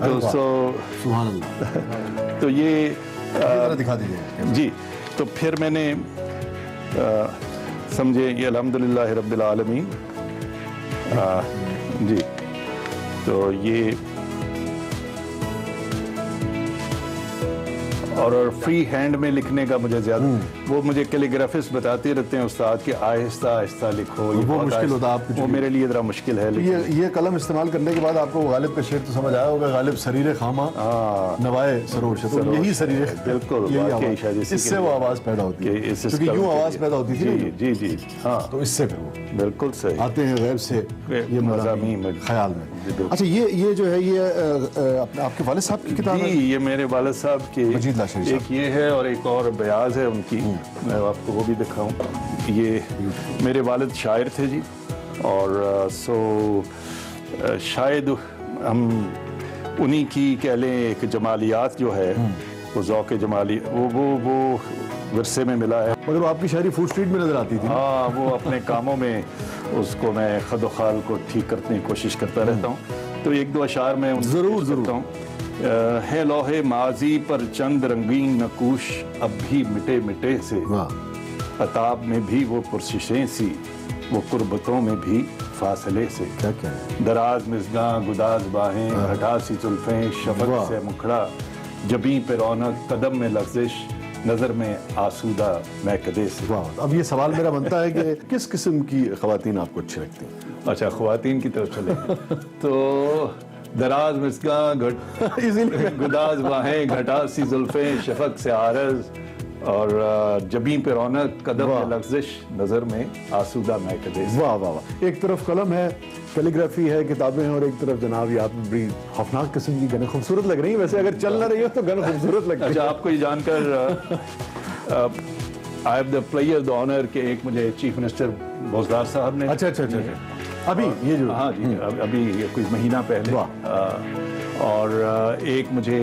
सुभान अल्लाह। तो ये दिखा दीजिए जी। तो फिर मैंने समझे ये अल्हम्दुलिल्लाह रब्बिल आलमीन जी। तो ये और फ्री हैंड में लिखने का मुझे ज़्यादा, वो मुझे कैलीग्राफिस्ट बताते रहते हैं उस्ताद कि आहिस्ता आहिस्ता लिखो, ये वो मुश्किल होता है आपको, वो मेरे लिए ज़रा मुश्किल है। ये कलम इस्तेमाल करने के बाद आपको गालिब का शेर तो समझ आया होगा, गालिब शरीर खामा नवाए सरोर से, तो यही शरीर, बिल्कुल इससे वो आवाज़ पैदा होती है, क्योंकि यूँ आवाज़ पैदा होती थी। जी जी हाँ, तो इससे फिर वो बिल्कुल सही आते हैं गैब से ये मज़ामीन ख्याल में। अच्छा, ये जो है ये आपके वालिद साहब की किताब है? ये मेरे वालिद साहब की एक ये है और एक और बयाज है उनकी, मैं आपको वो भी दिखाऊं। ये मेरे वालिद शायर थे जी, और शायद हम उन्हीं की कह लें एक जमालियात जो है, वो ज़ौक़ जमाली वो विरसे में मिला है। मगर वो आपकी शायरी फूड स्ट्रीट में नजर आती थी। हाँ, वो अपने कामों में उसको मैं खदोखाल को ठीक करने की कोशिश करता रहता हूँ। तो 1-2 अशार में ज़रूर हूँ। है लोहे माजी पर चंद रंगीन नकूश, अब भी मिटे मिटे से, अताब में भी वो पुरशिशें सी, वो कुर्बतों में भी फासले से। क्या क्या दराज मिज़गां गुदाज बाहें, घटा सी जुल्फें, शफक से मुखड़ा, जबीं पे रौनक, कदम में लफ्ज़िश, नज़र में आसूदा महकदे से। वाह। अब ये सवाल मेरा बनता है कि किस किस्म की ख़वातीन आपको अच्छी लगती हैं? अच्छा, ख़वातीन की तरफ चले तो दराज मिस्कां गुदाज बाहें, घटा सी जुल्फें, शफक से आरज़, और जबीं पे रौनक, कदम में लफ्ज़िश, नज़र में आसूदा महकदे से। वाह वाह वाह। एक तरफ कलम है, कैलीग्राफी है, किताबें हैं, और एक तरफ जनाब ये आप बड़ी खौफनाक किस्म की गन खूबसूरत लग रही है। वैसे अगर चल ना रही हो तो गन खूबसूरत लगती है। अच्छा, आपको ये जानकर I have the player the honour के एक मुझे चीफ मिनिस्टर भोजदार साहब ने, अच्छा अभी ये जो, हाँ जी, अभी कुछ महीना पहले, और एक मुझे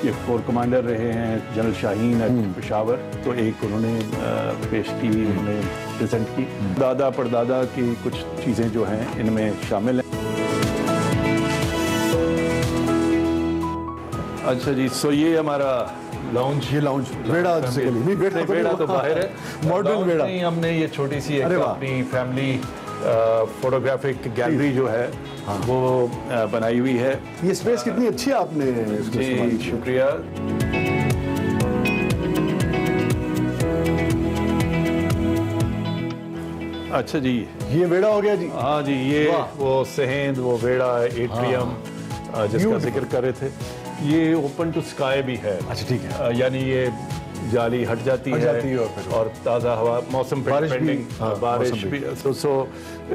ये कोर कमांडर रहे हैं जनरल शाहीन पेशावर, तो एक उन्होंने पेश की, उन्होंने प्रेजेंट की। दादा परदादा की कुछ चीज़ें जो हैं इनमें शामिल हैं। अच्छा जी, सो ये हमारा लाउंज, ये लाउंज वेड़ा वेड़ा तो बाहर है, मॉडर्न वेड़ा। हमने ये छोटी सी अपनी फैमिली फोटोग्राफिक गैलरी जो है वो बनाई हुई है। ये स्पेस कितनी अच्छी है आपने जी, शुक्रिया। अच्छा जी, ये वेड़ा हो गया जी। हाँ जी, ये वो सेहंद, वो वेड़ा, एट्रियम जिसका जिक्र कर रहे थे, ये ओपन टू स्काई भी है। अच्छा ठीक है, यानी ये जाली हट जाती है और ताज़ा हवा, मौसम पे डिपेंडिंग, बारिश भी, सो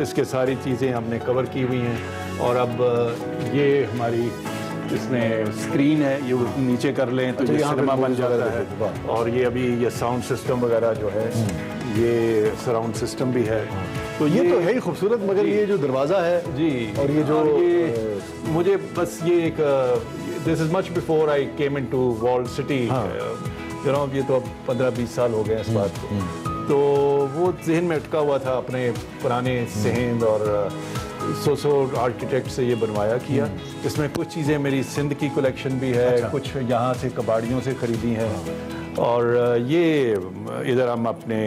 इसके सारी चीज़ें हमने कवर की हुई हैं। और अब ये हमारी इसमें स्क्रीन है, ये नीचे कर लें तो ये यहाँ पे सिनेमा बन movies जाता वगैरह है। देखते, वाह। और ये अभी ये साउंड सिस्टम वगैरह जो है, ये सराउंड सिस्टम भी है। तो ये तो है ही खूबसूरत, मगर ये जो दरवाज़ा है जी, और ये जो ये मुझे बस ये एक this is much before I came into walled city, you know, ये तो अब 15-20 साल हो गए इस बात को। तो वो जहन में अटका हुआ था अपने पुराने सेहंद और सो आर्किटेक्ट से ये बनवाया किया। इसमें कुछ चीज़ें मेरी सिंध की कलेक्शन भी है, कुछ यहाँ से कबाड़ियों से ख़रीदी हैं, और ये इधर हम अपने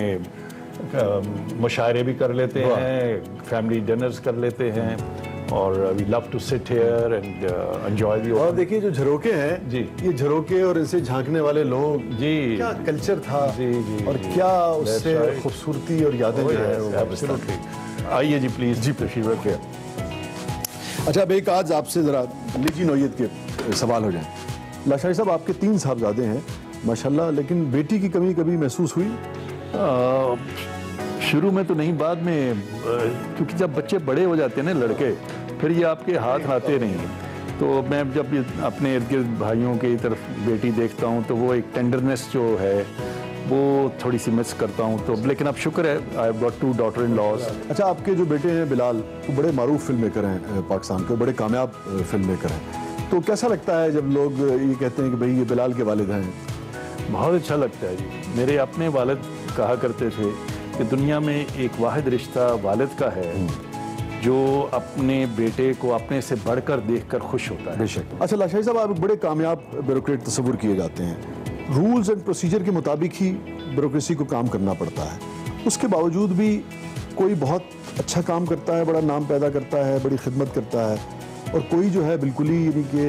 मुशायरे भी कर लेते हैं, फैमिली डिनर्स कर लेते हैं, और we love to sit here and enjoy the. और देखिए जो झरोके हैं जी, ये झरोके और इनसे झांकने वाले लोग, जी, क्या कल्चर था, जी, जी, और जी, क्या उससे right. खूबसूरती और यादें जो है वो एब्सोल्युटली। आइए जी प्लीज जी, तशरीफ रखिए। अच्छा, अब एक आज आपसे ज़रा निजी नौयत के सवाल हो जाए। लाशारी साहब, आपके 3 साहबजादे हैं माशाल्लाह, लेकिन बेटी की कमी कभी महसूस हुई? शुरू में तो नहीं, बाद में, क्योंकि जब बच्चे बड़े हो जाते हैं ना लड़के, फिर ये आपके हाथ आते नहीं। तो मैं जब अपने इर्द गिर्द भाइयों की तरफ बेटी देखता हूँ तो वो एक टेंडरनेस जो है वो थोड़ी सी मिस करता हूँ। तो लेकिन अब शुक्र है, I have got 2 daughter in laws. अच्छा, आपके जो बेटे हैं बिलाल, वो बड़े मारूफ फिल्म मेकर हैं पाकिस्तान के, बड़े कामयाब फिल्म मेकर हैं। तो कैसा लगता है जब लोग ये कहते हैं कि भाई ये बिलाल के वालिद हैं? बहुत अच्छा लगता है जी। मेरे अपने वालिद कहा करते थे कि दुनिया में एक वाहिद रिश्ता वालिद का है जो अपने बेटे को अपने से बढ़कर देखकर खुश होता है। बेशक। अच्छा लाशारी साहब, आप एक बड़े कामयाब ब्यूरोक्रेट तस्वुर किए जाते हैं। रूल्स एंड प्रोसीजर के मुताबिक ही ब्यूरोक्रेसी को काम करना पड़ता है, उसके बावजूद भी कोई बहुत अच्छा काम करता है, बड़ा नाम पैदा करता है, बड़ी खिदमत करता है, और कोई जो है बिल्कुल ही यानी कि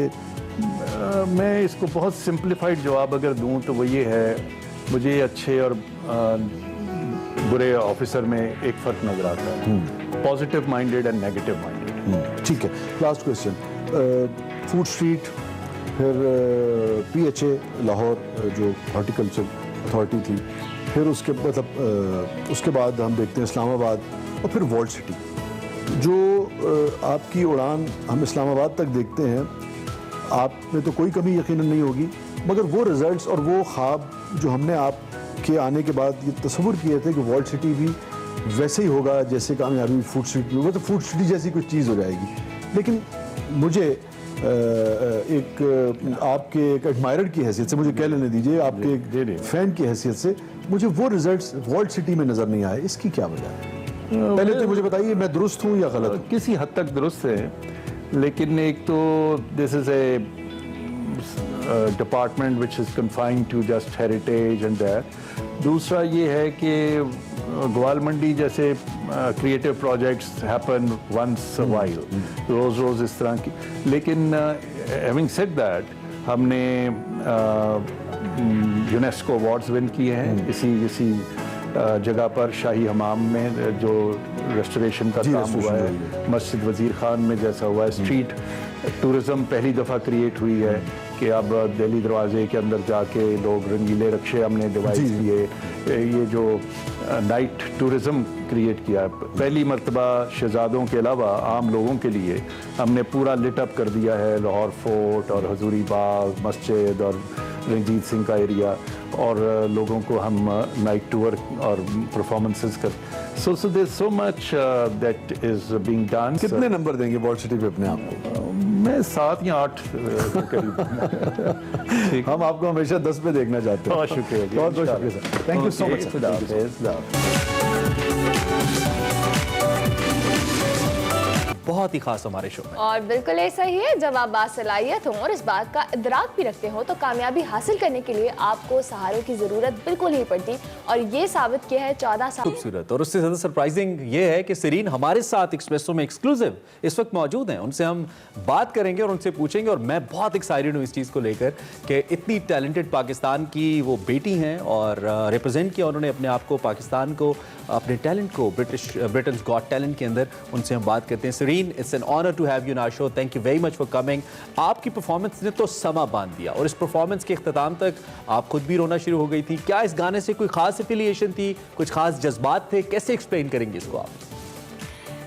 मैं इसको बहुत सिंप्लीफाइड जवाब अगर दूं तो वो ये है, मुझे अच्छे और बुरे ऑफिसर में एक फ़र्क नज़र आता है, positive minded and negative minded. ठीक है, लास्ट क्वेश्चन। फूड स्ट्रीट, फिर PHA लाहौर जो हॉर्टिकल्चर अथॉरिटी थी, फिर उसके मतलब उसके बाद हम देखते हैं इस्लामाबाद, और फिर वॉल्ड सिटी। जो आपकी उड़ान हम इस्लामाबाद तक देखते हैं, आप में तो कोई कमी यकीनन नहीं होगी, मगर वो रिजल्ट्स और वो ख्वाब जो हमने आपके आने के बाद ये तस्वुर किए थे कि वॉल्ड सिटी भी वैसे ही होगा जैसे कामयाबी फूड स्ट्रीट में, वो तो फूड सिटी जैसी कुछ चीज़ हो जाएगी। लेकिन मुझे एक आपके एक एडमायरर की हैसियत से, मुझे कह लेने दीजिए, आपके एक फैन की हैसियत से, मुझे वो रिजल्ट्स वॉल्ड सिटी में नज़र नहीं आए। इसकी क्या वजह है? पहले तो मुझे बताइए, मैं दुरुस्त हूँ या गलत हूँ? किसी हद तक दुरुस्त है, लेकिन एक तो this is a department which is confined to just heritage and that. दूसरा ये है कि ग्वाल मंडी जैसे creative projects happen once a while, रोज़ इस तरह की। लेकिन हैविंग सेड दैट, हमने यूनेस्को अवार्ड्स विन किए हैं इसी जगह पर, शाही हमाम में जो रेस्टोरेशन का काम हुआ है, मस्जिद वज़ीर खान में जैसा हुआ है, स्ट्रीट टूरिज़्म पहली दफ़ा क्रिएट हुई है कि अब दिल्ली दरवाजे के अंदर जाके लोग रंगीले रक्शे हमने डिवाइस किए, ये जो नाइट टूरिज़्म क्रिएट किया, पहली मर्तबा शहजादों के अलावा आम लोगों के लिए हमने पूरा लिट अप कर दिया है लाहौर फोर्ट और हजूरी बाग मस्जिद और रंजीत सिंह का एरिया, और लोगों को हम नाइट टूर और परफॉर्मेंसेस कर, so there so much that is being done. कितने नंबर देंगे वॉल्ड सिटी पे अपने आप को? मैं 7 या 8 के करीब। हम आपको हमेशा 10 पे देखना चाहते हैं। बहुत शुक्रिया, बहुत बहुत शुक्रिया sir, thank you so much. बहुत ही खास हमारे शो में। और बिल्कुल ऐसा ही है, जब आप बासलाहियत हो और इस बात का इदराक भी रखते हो तो कामयाबी हासिल करने के लिए आपको सहारों की ज़रूरत बिल्कुल नहीं पड़ती, और ये साबित किया है 14 साल। खूबसूरत, और उससे ज़्यादा सरप्राइजिंग ये है कि सरीन हमारे साथ एक्सप्रेसो में एक्सक्लूसिव इस वक्त मौजूद हैं। उनसे हम बात करेंगे और उनसे पूछेंगे, और मैं बहुत एक्साइटेड हूँ इस चीज़ को लेकर कि इतनी टैलेंटेड पाकिस्तान की वो बेटी हैं और रिप्रेजेंट किया उन्होंने अपने आप को, पाकिस्तान को, अपने टैलेंट को ब्रिटेन्स गॉट टैलेंट के अंदर। उनसे हम बात करते हैं। Sareen, it's an honour to have you in our show, thank you very much for coming. आपकी परफॉर्मेंस ने तो समा बांध दिया, और इस परफॉर्मेंस के इख्तिताम तक आप खुद भी रोना शुरू हो गई थी। क्या इस गाने से कोई खास एफिलिएशन थी, कुछ खास जज्बात थे, कैसे एक्सप्लेन करेंगे इसको आप?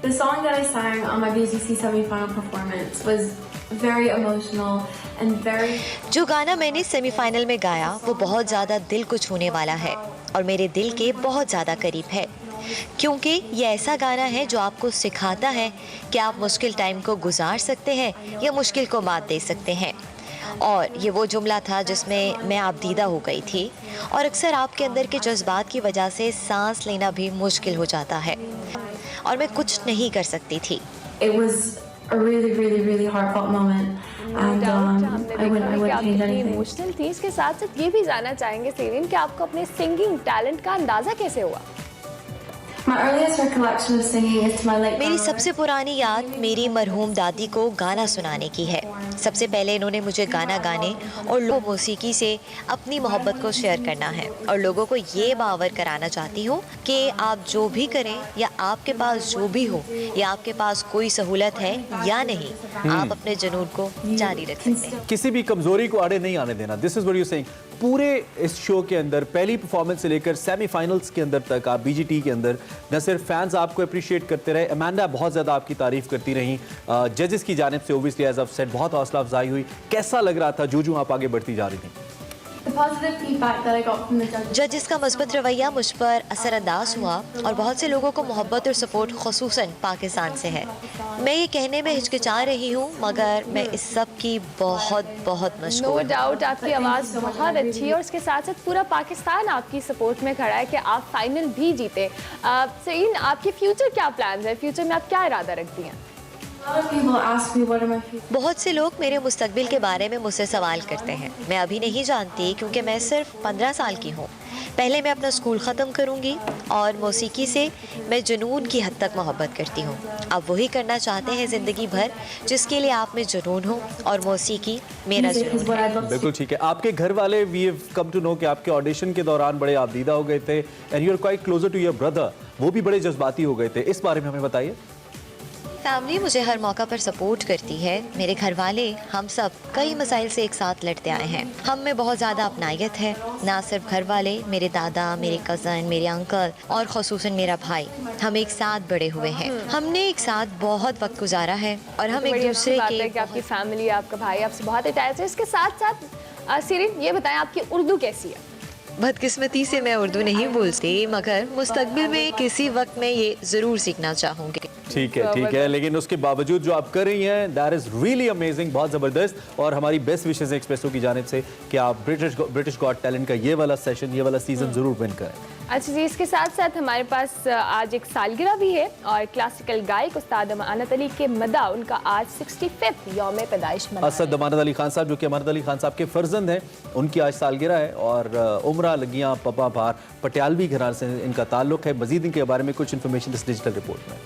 The song that I sang on my BGC semi-final performance was very emotional and very. जो गाना मैंने सेमीफाइनल में गाया वो बहुत ज़्यादा दिल को छूने वाला है और मेरे दिल के बहुत ज़्यादा करीब है, क्योंकि ये ऐसा गाना है जो आपको सिखाता है कि आप मुश्किल टाइम को गुजार सकते हैं या मुश्किल को मात दे सकते हैं। और ये वो जुमला था जिसमें मैं आपदीदा हो गई थी और अक्सर आपके अंदर के जज्बात की वजह से सांस लेना भी मुश्किल हो जाता है और मैं कुछ नहीं कर सकती थी। It was a really heartfelt moment, and I wouldn't change anything. Emotional थी। इसके साथ साथ ये भी जानना चाहेंगे सेरिन कि आपको अपने सिंगिंग टैलेंट का अंदाजा कैसे हुआ? My earliest recollection of singing is to my late मेरी grandmother. सबसे पुरानी याद मेरी मरहूम दादी को गाना सुनाने की है। सबसे पहले इन्होंने मुझे गाना गाने और मौसीकी से अपनी मोहब्बत को शेयर करना है और लोगों को ये बावर कराना चाहती हूँ कि आप जो भी करें या आपके पास जो भी हो या आपके पास कोई सहूलत है या नहीं, आप अपने जुनून को जारी रख सकते हैं। किसी भी कमजोरी को आड़े नहीं आने देना। This is what you saying. पूरे इस शो के अंदर पहली परफॉर्मेंस से लेकर सेमीफाइनल्स के अंदर तक आप बीजीटी के अंदर न सिर्फ फैंस आपको अप्रिशिएट करते रहे, अमांडा बहुत ज़्यादा आपकी तारीफ करती रही, जजेस की जानिब से ओबियसली एज ऑफ सेट बहुत हौसला अफजाई हुई। कैसा लग रहा था जो आप आगे बढ़ती जा रही थी? The positive feedback that I got from the judges. जजिस का मुस्बत रवैया मुझ पर असरअंदाज हुआ और बहुत से लोगों को मोहब्बत और सपोर्ट खुसूसन पाकिस्तान से है। मैं ये कहने में हिचकिचा रही हूँ मगर मैं इस सब की बहुत बहुत नो मशहूर हूँ। डाउट आपकी आवाज़ बहुत अच्छी है और इसके साथ साथ पूरा पाकिस्तान आपकी सपोर्ट में खड़ा है कि आप फाइनल भी जीते। सेरिन, आपके फ्यूचर क्या प्लान्स है? फ्यूचर में आप क्या इरादा रखती हैं? A lot of people ask me what are my future. बहुत से लोग मेरे मुस्तकबिल के बारे में मुझसे सवाल करते हैं। मैं अभी नहीं जानती क्योंकि मैं सिर्फ 15 साल की हूँ। पहले मैं अपना स्कूल ख़त्म करूँगी और मौसीकी से मैं जुनून की हद तक मोहब्बत करती हूँ। आप वही करना चाहते हैं ज़िंदगी भर जिसके लिए आप में जुनून हो और मौसीकी मेरा Music is जुनून what है। I'd love to बिल्कुल ठीक है। आपके घर वाले we have come to know कि आपके ऑडिशन के दौरान बड़े आपदीदा हो गए थे and you are quite closer to your brother, वो भी बड़े जज्बाती हो गए थे। इस बारे में हमें बताइए। फैमिली मुझे हर मौका पर सपोर्ट करती है। मेरे घर वाले हम सब कई मसाइल से एक साथ लड़ते आए हैं। हम में बहुत ज़्यादा अपनायत है। ना सिर्फ घर वाले, मेरे दादा, मेरे कज़न, मेरे अंकल और ख़ुसूसन मेरा भाई, हम एक साथ बड़े हुए हैं। हमने एक साथ बहुत वक्त गुजारा है और हम एक बड़ी अच्छी दूसरे बात है के कि आपकी फैमिली, आपका भाई आपसे बहुत अटैच है। इसके साथ साथ सेरिन, ये बताएं आपकी उर्दू कैसी है? बदकिस्मती से मैं उर्दू नहीं बोलती मगर मुस्तकबिल में किसी वक्त मैं ये ज़रूर सीखना चाहूँगी। ठीक है, लेकिन उसके बावजूद जो आप कर रही हैं दैट इज रियली अमेजिंग, बहुत ज़बरदस्त। और हमारी बेस्ट विशेस एक्सप्रेसो की जानिब से कि आप ब्रिटिश गॉट टैलेंट का ये वाला सेशन, ये वाला सीजन ज़रूर विन करें। अच्छा जी, इसके साथ साथ हमारे पास आज एक सालगिरह भी है और क्लासिकल गायक उस्ताद अमानत अली के मदा उनका आज 65th यौम पैदाइश मना रहे हैं। असद अमानत अली खान साहब जो कि अमानत अली खान साहब के फर्जंद हैं, उनकी आज सालगिरह है और उमरा लगियाँ पपा भार पटियालवी घराने से इनका ताल्लुक है। मजीद इनके बारे में कुछ इन्फॉर्मेशन इस डिजिटल रिपोर्ट में।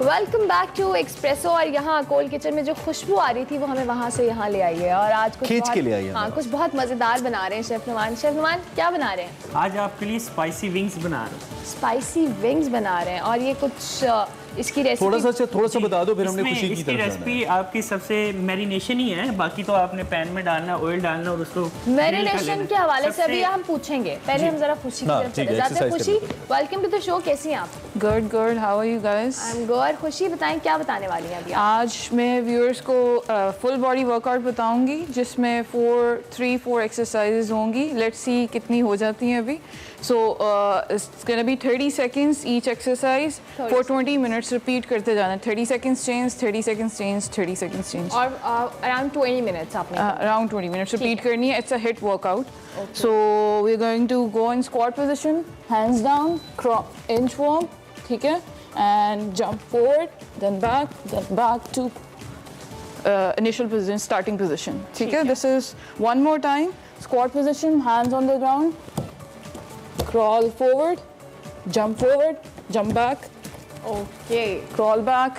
Welcome back to Expresso. और यहाँ कोल किचन में जो खुशबू आ रही थी वो हमें वहाँ से यहाँ ले आई है और आज कुछ खींच के ले आई है। हाँ, कुछ बहुत मज़ेदार बना रहे हैं शेफ नुमान। शेफ नुमान, क्या बना रहे हैं? आज आपके लिए स्पाइसी विंग्स बना रहे हैं। स्पाइसी विंग्स बना रहे हैं और ये कुछ इसकी रेसिपी थोड़ा सा बता दो, फिर हमने खुशी की इसकी तरफ रेसिपी आपकी सबसे मैरिनेशन ही है, बाकी तो आपने पैन में डालना, ऑयल डालना और उसको मैरिनेशन के हवाले से अभी हम पूछेंगे। पहले हम जरा खुशी की तरफ चले जाते हैं। खुशी, वेलकम टू द शो, कैसी हैं आप? Good, how are you guys? I am good. Khushi, बताएं क्या बताने वाली हैं अभी आप? आज मैं व्यूअर्स को फुल बॉडी वर्कआउट बताऊंगी जिसमें 4 एक्सरसाइजेज होंगी। लेट्स सी कितनी हो जाती हैं अभी। So it's gonna be 30 seconds each exercise for 20 minutes। Repeat करते जाना। 30 seconds change, 30 seconds change, 30 seconds change और अराउंड 20 minutes आपने अराउंड 20 minutes रिपीट करनी है। It's a HIIT workout. So we are going to go in squat position, hands down, inchworm, ठीक है। and jump forward, then back to initial position, starting position. Okay, this is one more time. Squat position, hands on the ground, crawl forward, jump back, Okay. crawl back,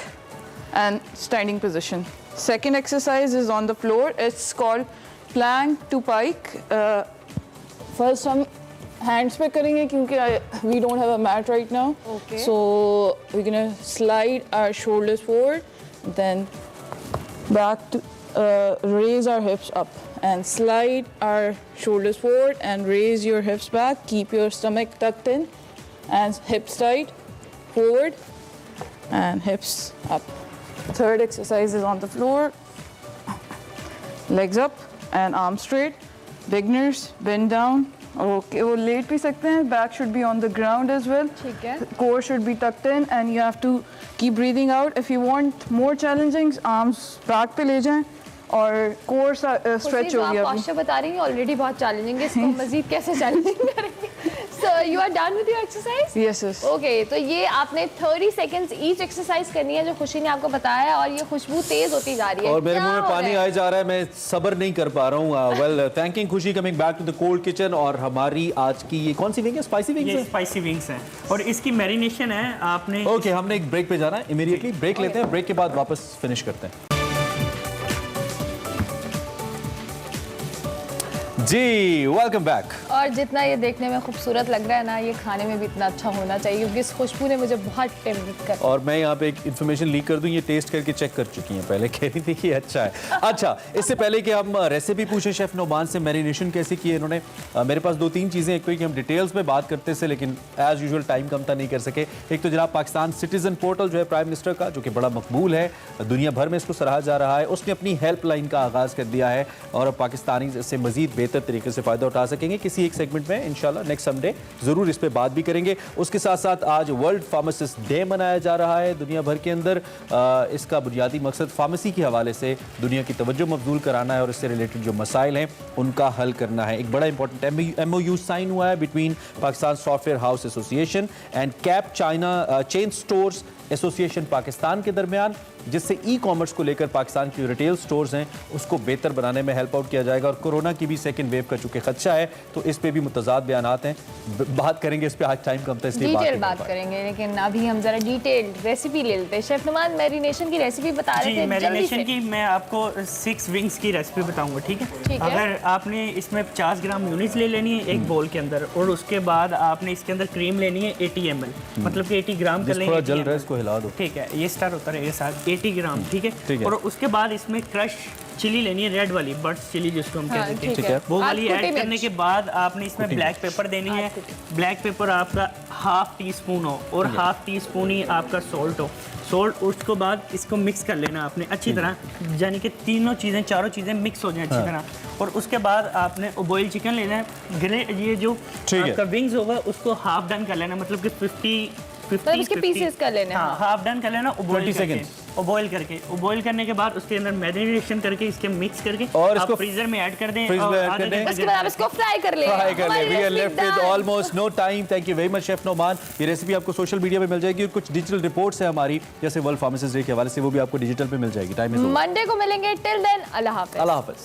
and standing position. Second exercise is on the floor. It's called plank to pike. First हम hands पे करेंगे क्योंकि we don't have a mat right now. Okay. So we're gonna slide our shoulders forward, then back to raise our hips up and slide our shoulders forward and raise your hips back. Keep your stomach tucked in and hips tight, forward and hips up. Third exercise is on the floor. Legs up and arms straight. Beginners bend down. Okay, वो late भी सकते हैं. Back should be on the ground as well. ठीक है. Core should be tucked in and you have to keep breathing out. If you want more challenging, arms back पे ले जाएं और core stretch हो गया. आप posture बता रही हैं already बहुत challenging है. इसको मज़ीद कैसे challenging करेंगे? So you are done with your exercise? Yes, yes. Okay, तो ये आपने 30 seconds each exercise करनी है जो खुशी ने आपको बताया और ये खुशबू तेज होती जा रही है. और मेरे क्या मुंह में हो पानी रहा है? आए जा रहा है, मैं सब्र नहीं कर पा रहा हूँ. Well thanking Khushi, coming back to the cold kitchen. और हमारी आज की ये कौन सी विंग है? स्पाइसी विंग्स ये है. स्पाइसी विंग्स हैं और इसकी मैरिनेशन है आपने. ओके, हमने एक ब्रेक पे जाना है. इमीडिएटली ब्रेक लेते हैं. ब्रेक के बाद वापस फिनिश करते हैं. जी वेलकम बैक. और जितना ये देखने में खूबसूरत लग रहा है ना, ये खाने में भी इतना अच्छा होना चाहिए क्योंकि इस खुशबू ने मुझे बहुत टेम्प्ट कर. और मैं यहाँ पे एक इन्फॉर्मेशन लीक कर दूं, ये टेस्ट करके चेक कर चुकी हैं पहले, कह रही थी कि अच्छा है. अच्छा, इससे पहले कि हम रेसिपी पूछे शेफ नोमान से, मैरिनेशन कैसे की है इन्होंने, मेरे पास 2-3 चीज़ें. एक तो कि हम डिटेल्स में बात करते थे लेकिन एज यूजुअल टाइम कम था, नहीं कर सके. एक तो जनाब पाकिस्तान सिटीजन पोर्टल जो है प्राइम मिनिस्टर का, जो कि बड़ा मकबूल है, दुनिया भर में इसको सराहा जा रहा है. उसने अपनी हेल्पलाइन का आगाज़ कर दिया है और अब पाकिस्तानी इससे मजीद बेहतर तरीके से फ़ायदा उठा सकेंगे. किसी एक सेगमेंट में इंशाल्लाह नेक्स्ट संडे ज़रूर इस पर बात भी करेंगे. उसके साथ साथ आज वर्ल्ड फार्मासिस्ट डे मनाया जा रहा है दुनिया भर के अंदर. इसका बुनियादी मकसद फार्मेसी के हवाले से दुनिया की तवज्जो मबजूल कराना है और इससे रिलेटेड जो मसाइल हैं उनका हल करना है. एक बड़ा इंपॉर्टेंट MOU साइन हुआ है between Pakistan software house association and cap China chain stores association Pakistan के दरमियान, जिससे ई-कॉमर्स को लेकर पाकिस्तान की रिटेल स्टोर्स हैं उसको बेहतर बनाने में हेल्प आउट किया जाएगा. और कोरोना की भी सेकंड वेव का चूंकि खदशा है तो इस पे भी मुतज़ाद बयानात हैं. बात करेंगे इस पे, आज टाइम कम था इसलिए डिटेल बात करेंगे. लेकिन अभी हम जरा डिटेल रेसिपी ले लेते हैं. शेफ नुमान मैरिनेशन की रेसिपी बता रहे थे. मैरिनेशन की मैं आपको 6 विंग्स की रेसिपी बताऊंगा. ठीक है. अगर आपने इसमें 50 ग्राम म्यूनीस ले लेनी है एक बोल के अंदर और उसके बाद आपने इसके अंदर क्रीम लेनी है 80 ml, मतलब कि 80 ग्राम कर लेंगे. जल रहा है इसको हिला दो. ठीक है, ये स्टार होता रहेगा साथ 80 ग्राम. ठीक है. और उसके बाद इसमें क्रश चिली लेनी है, रेड वाली बर्ड्स चिली जिसको हम कहते हैं. ठीक है. वो वाली ऐड करने के बाद आपने इसमें ब्लैक पेपर देनी है. ब्लैक पेपर आपका ½ टीस्पून हो और ½ टीस्पून ही आपका सॉल्ट हो. सॉल्ट, उसके बाद इसको मिक्स कर लेना आपने अच्छी तरह, यानी कि चारों चीज़ें मिक्स हो जाए अच्छी तरह. और उसके बाद आपने बॉयल चिकन लेना है. ये जो आपका विंग्स होगा उसको हाफ डन कर लेना, मतलब कि 50 उसके पीसेस कर लेने. हाँ, हाफ डन कर लेना. बॉईल करने के बाद उसके अंदर मैरिनेशन करके इसके मिक्स करके और इसको फ्रीजर में ऐड कर दें. उसके बाद इसको फ्राई कर लें. We are left with almost no time. Thank you very much chef Noman. ये रेसिपी आपको सोशल मीडिया पे मिल जाएगी और कुछ डिजिटल रिपोर्ट्स है हमारी जैसे वर्ल्ड फार्मासिस्ट डे के हवाले से, वो भी आपको डिजिटल पे मिल जाएगी. Time is over. मंडे को मिलेंगे. टिल देन अल्लाह हाफिज. अल्लाह हाफिज.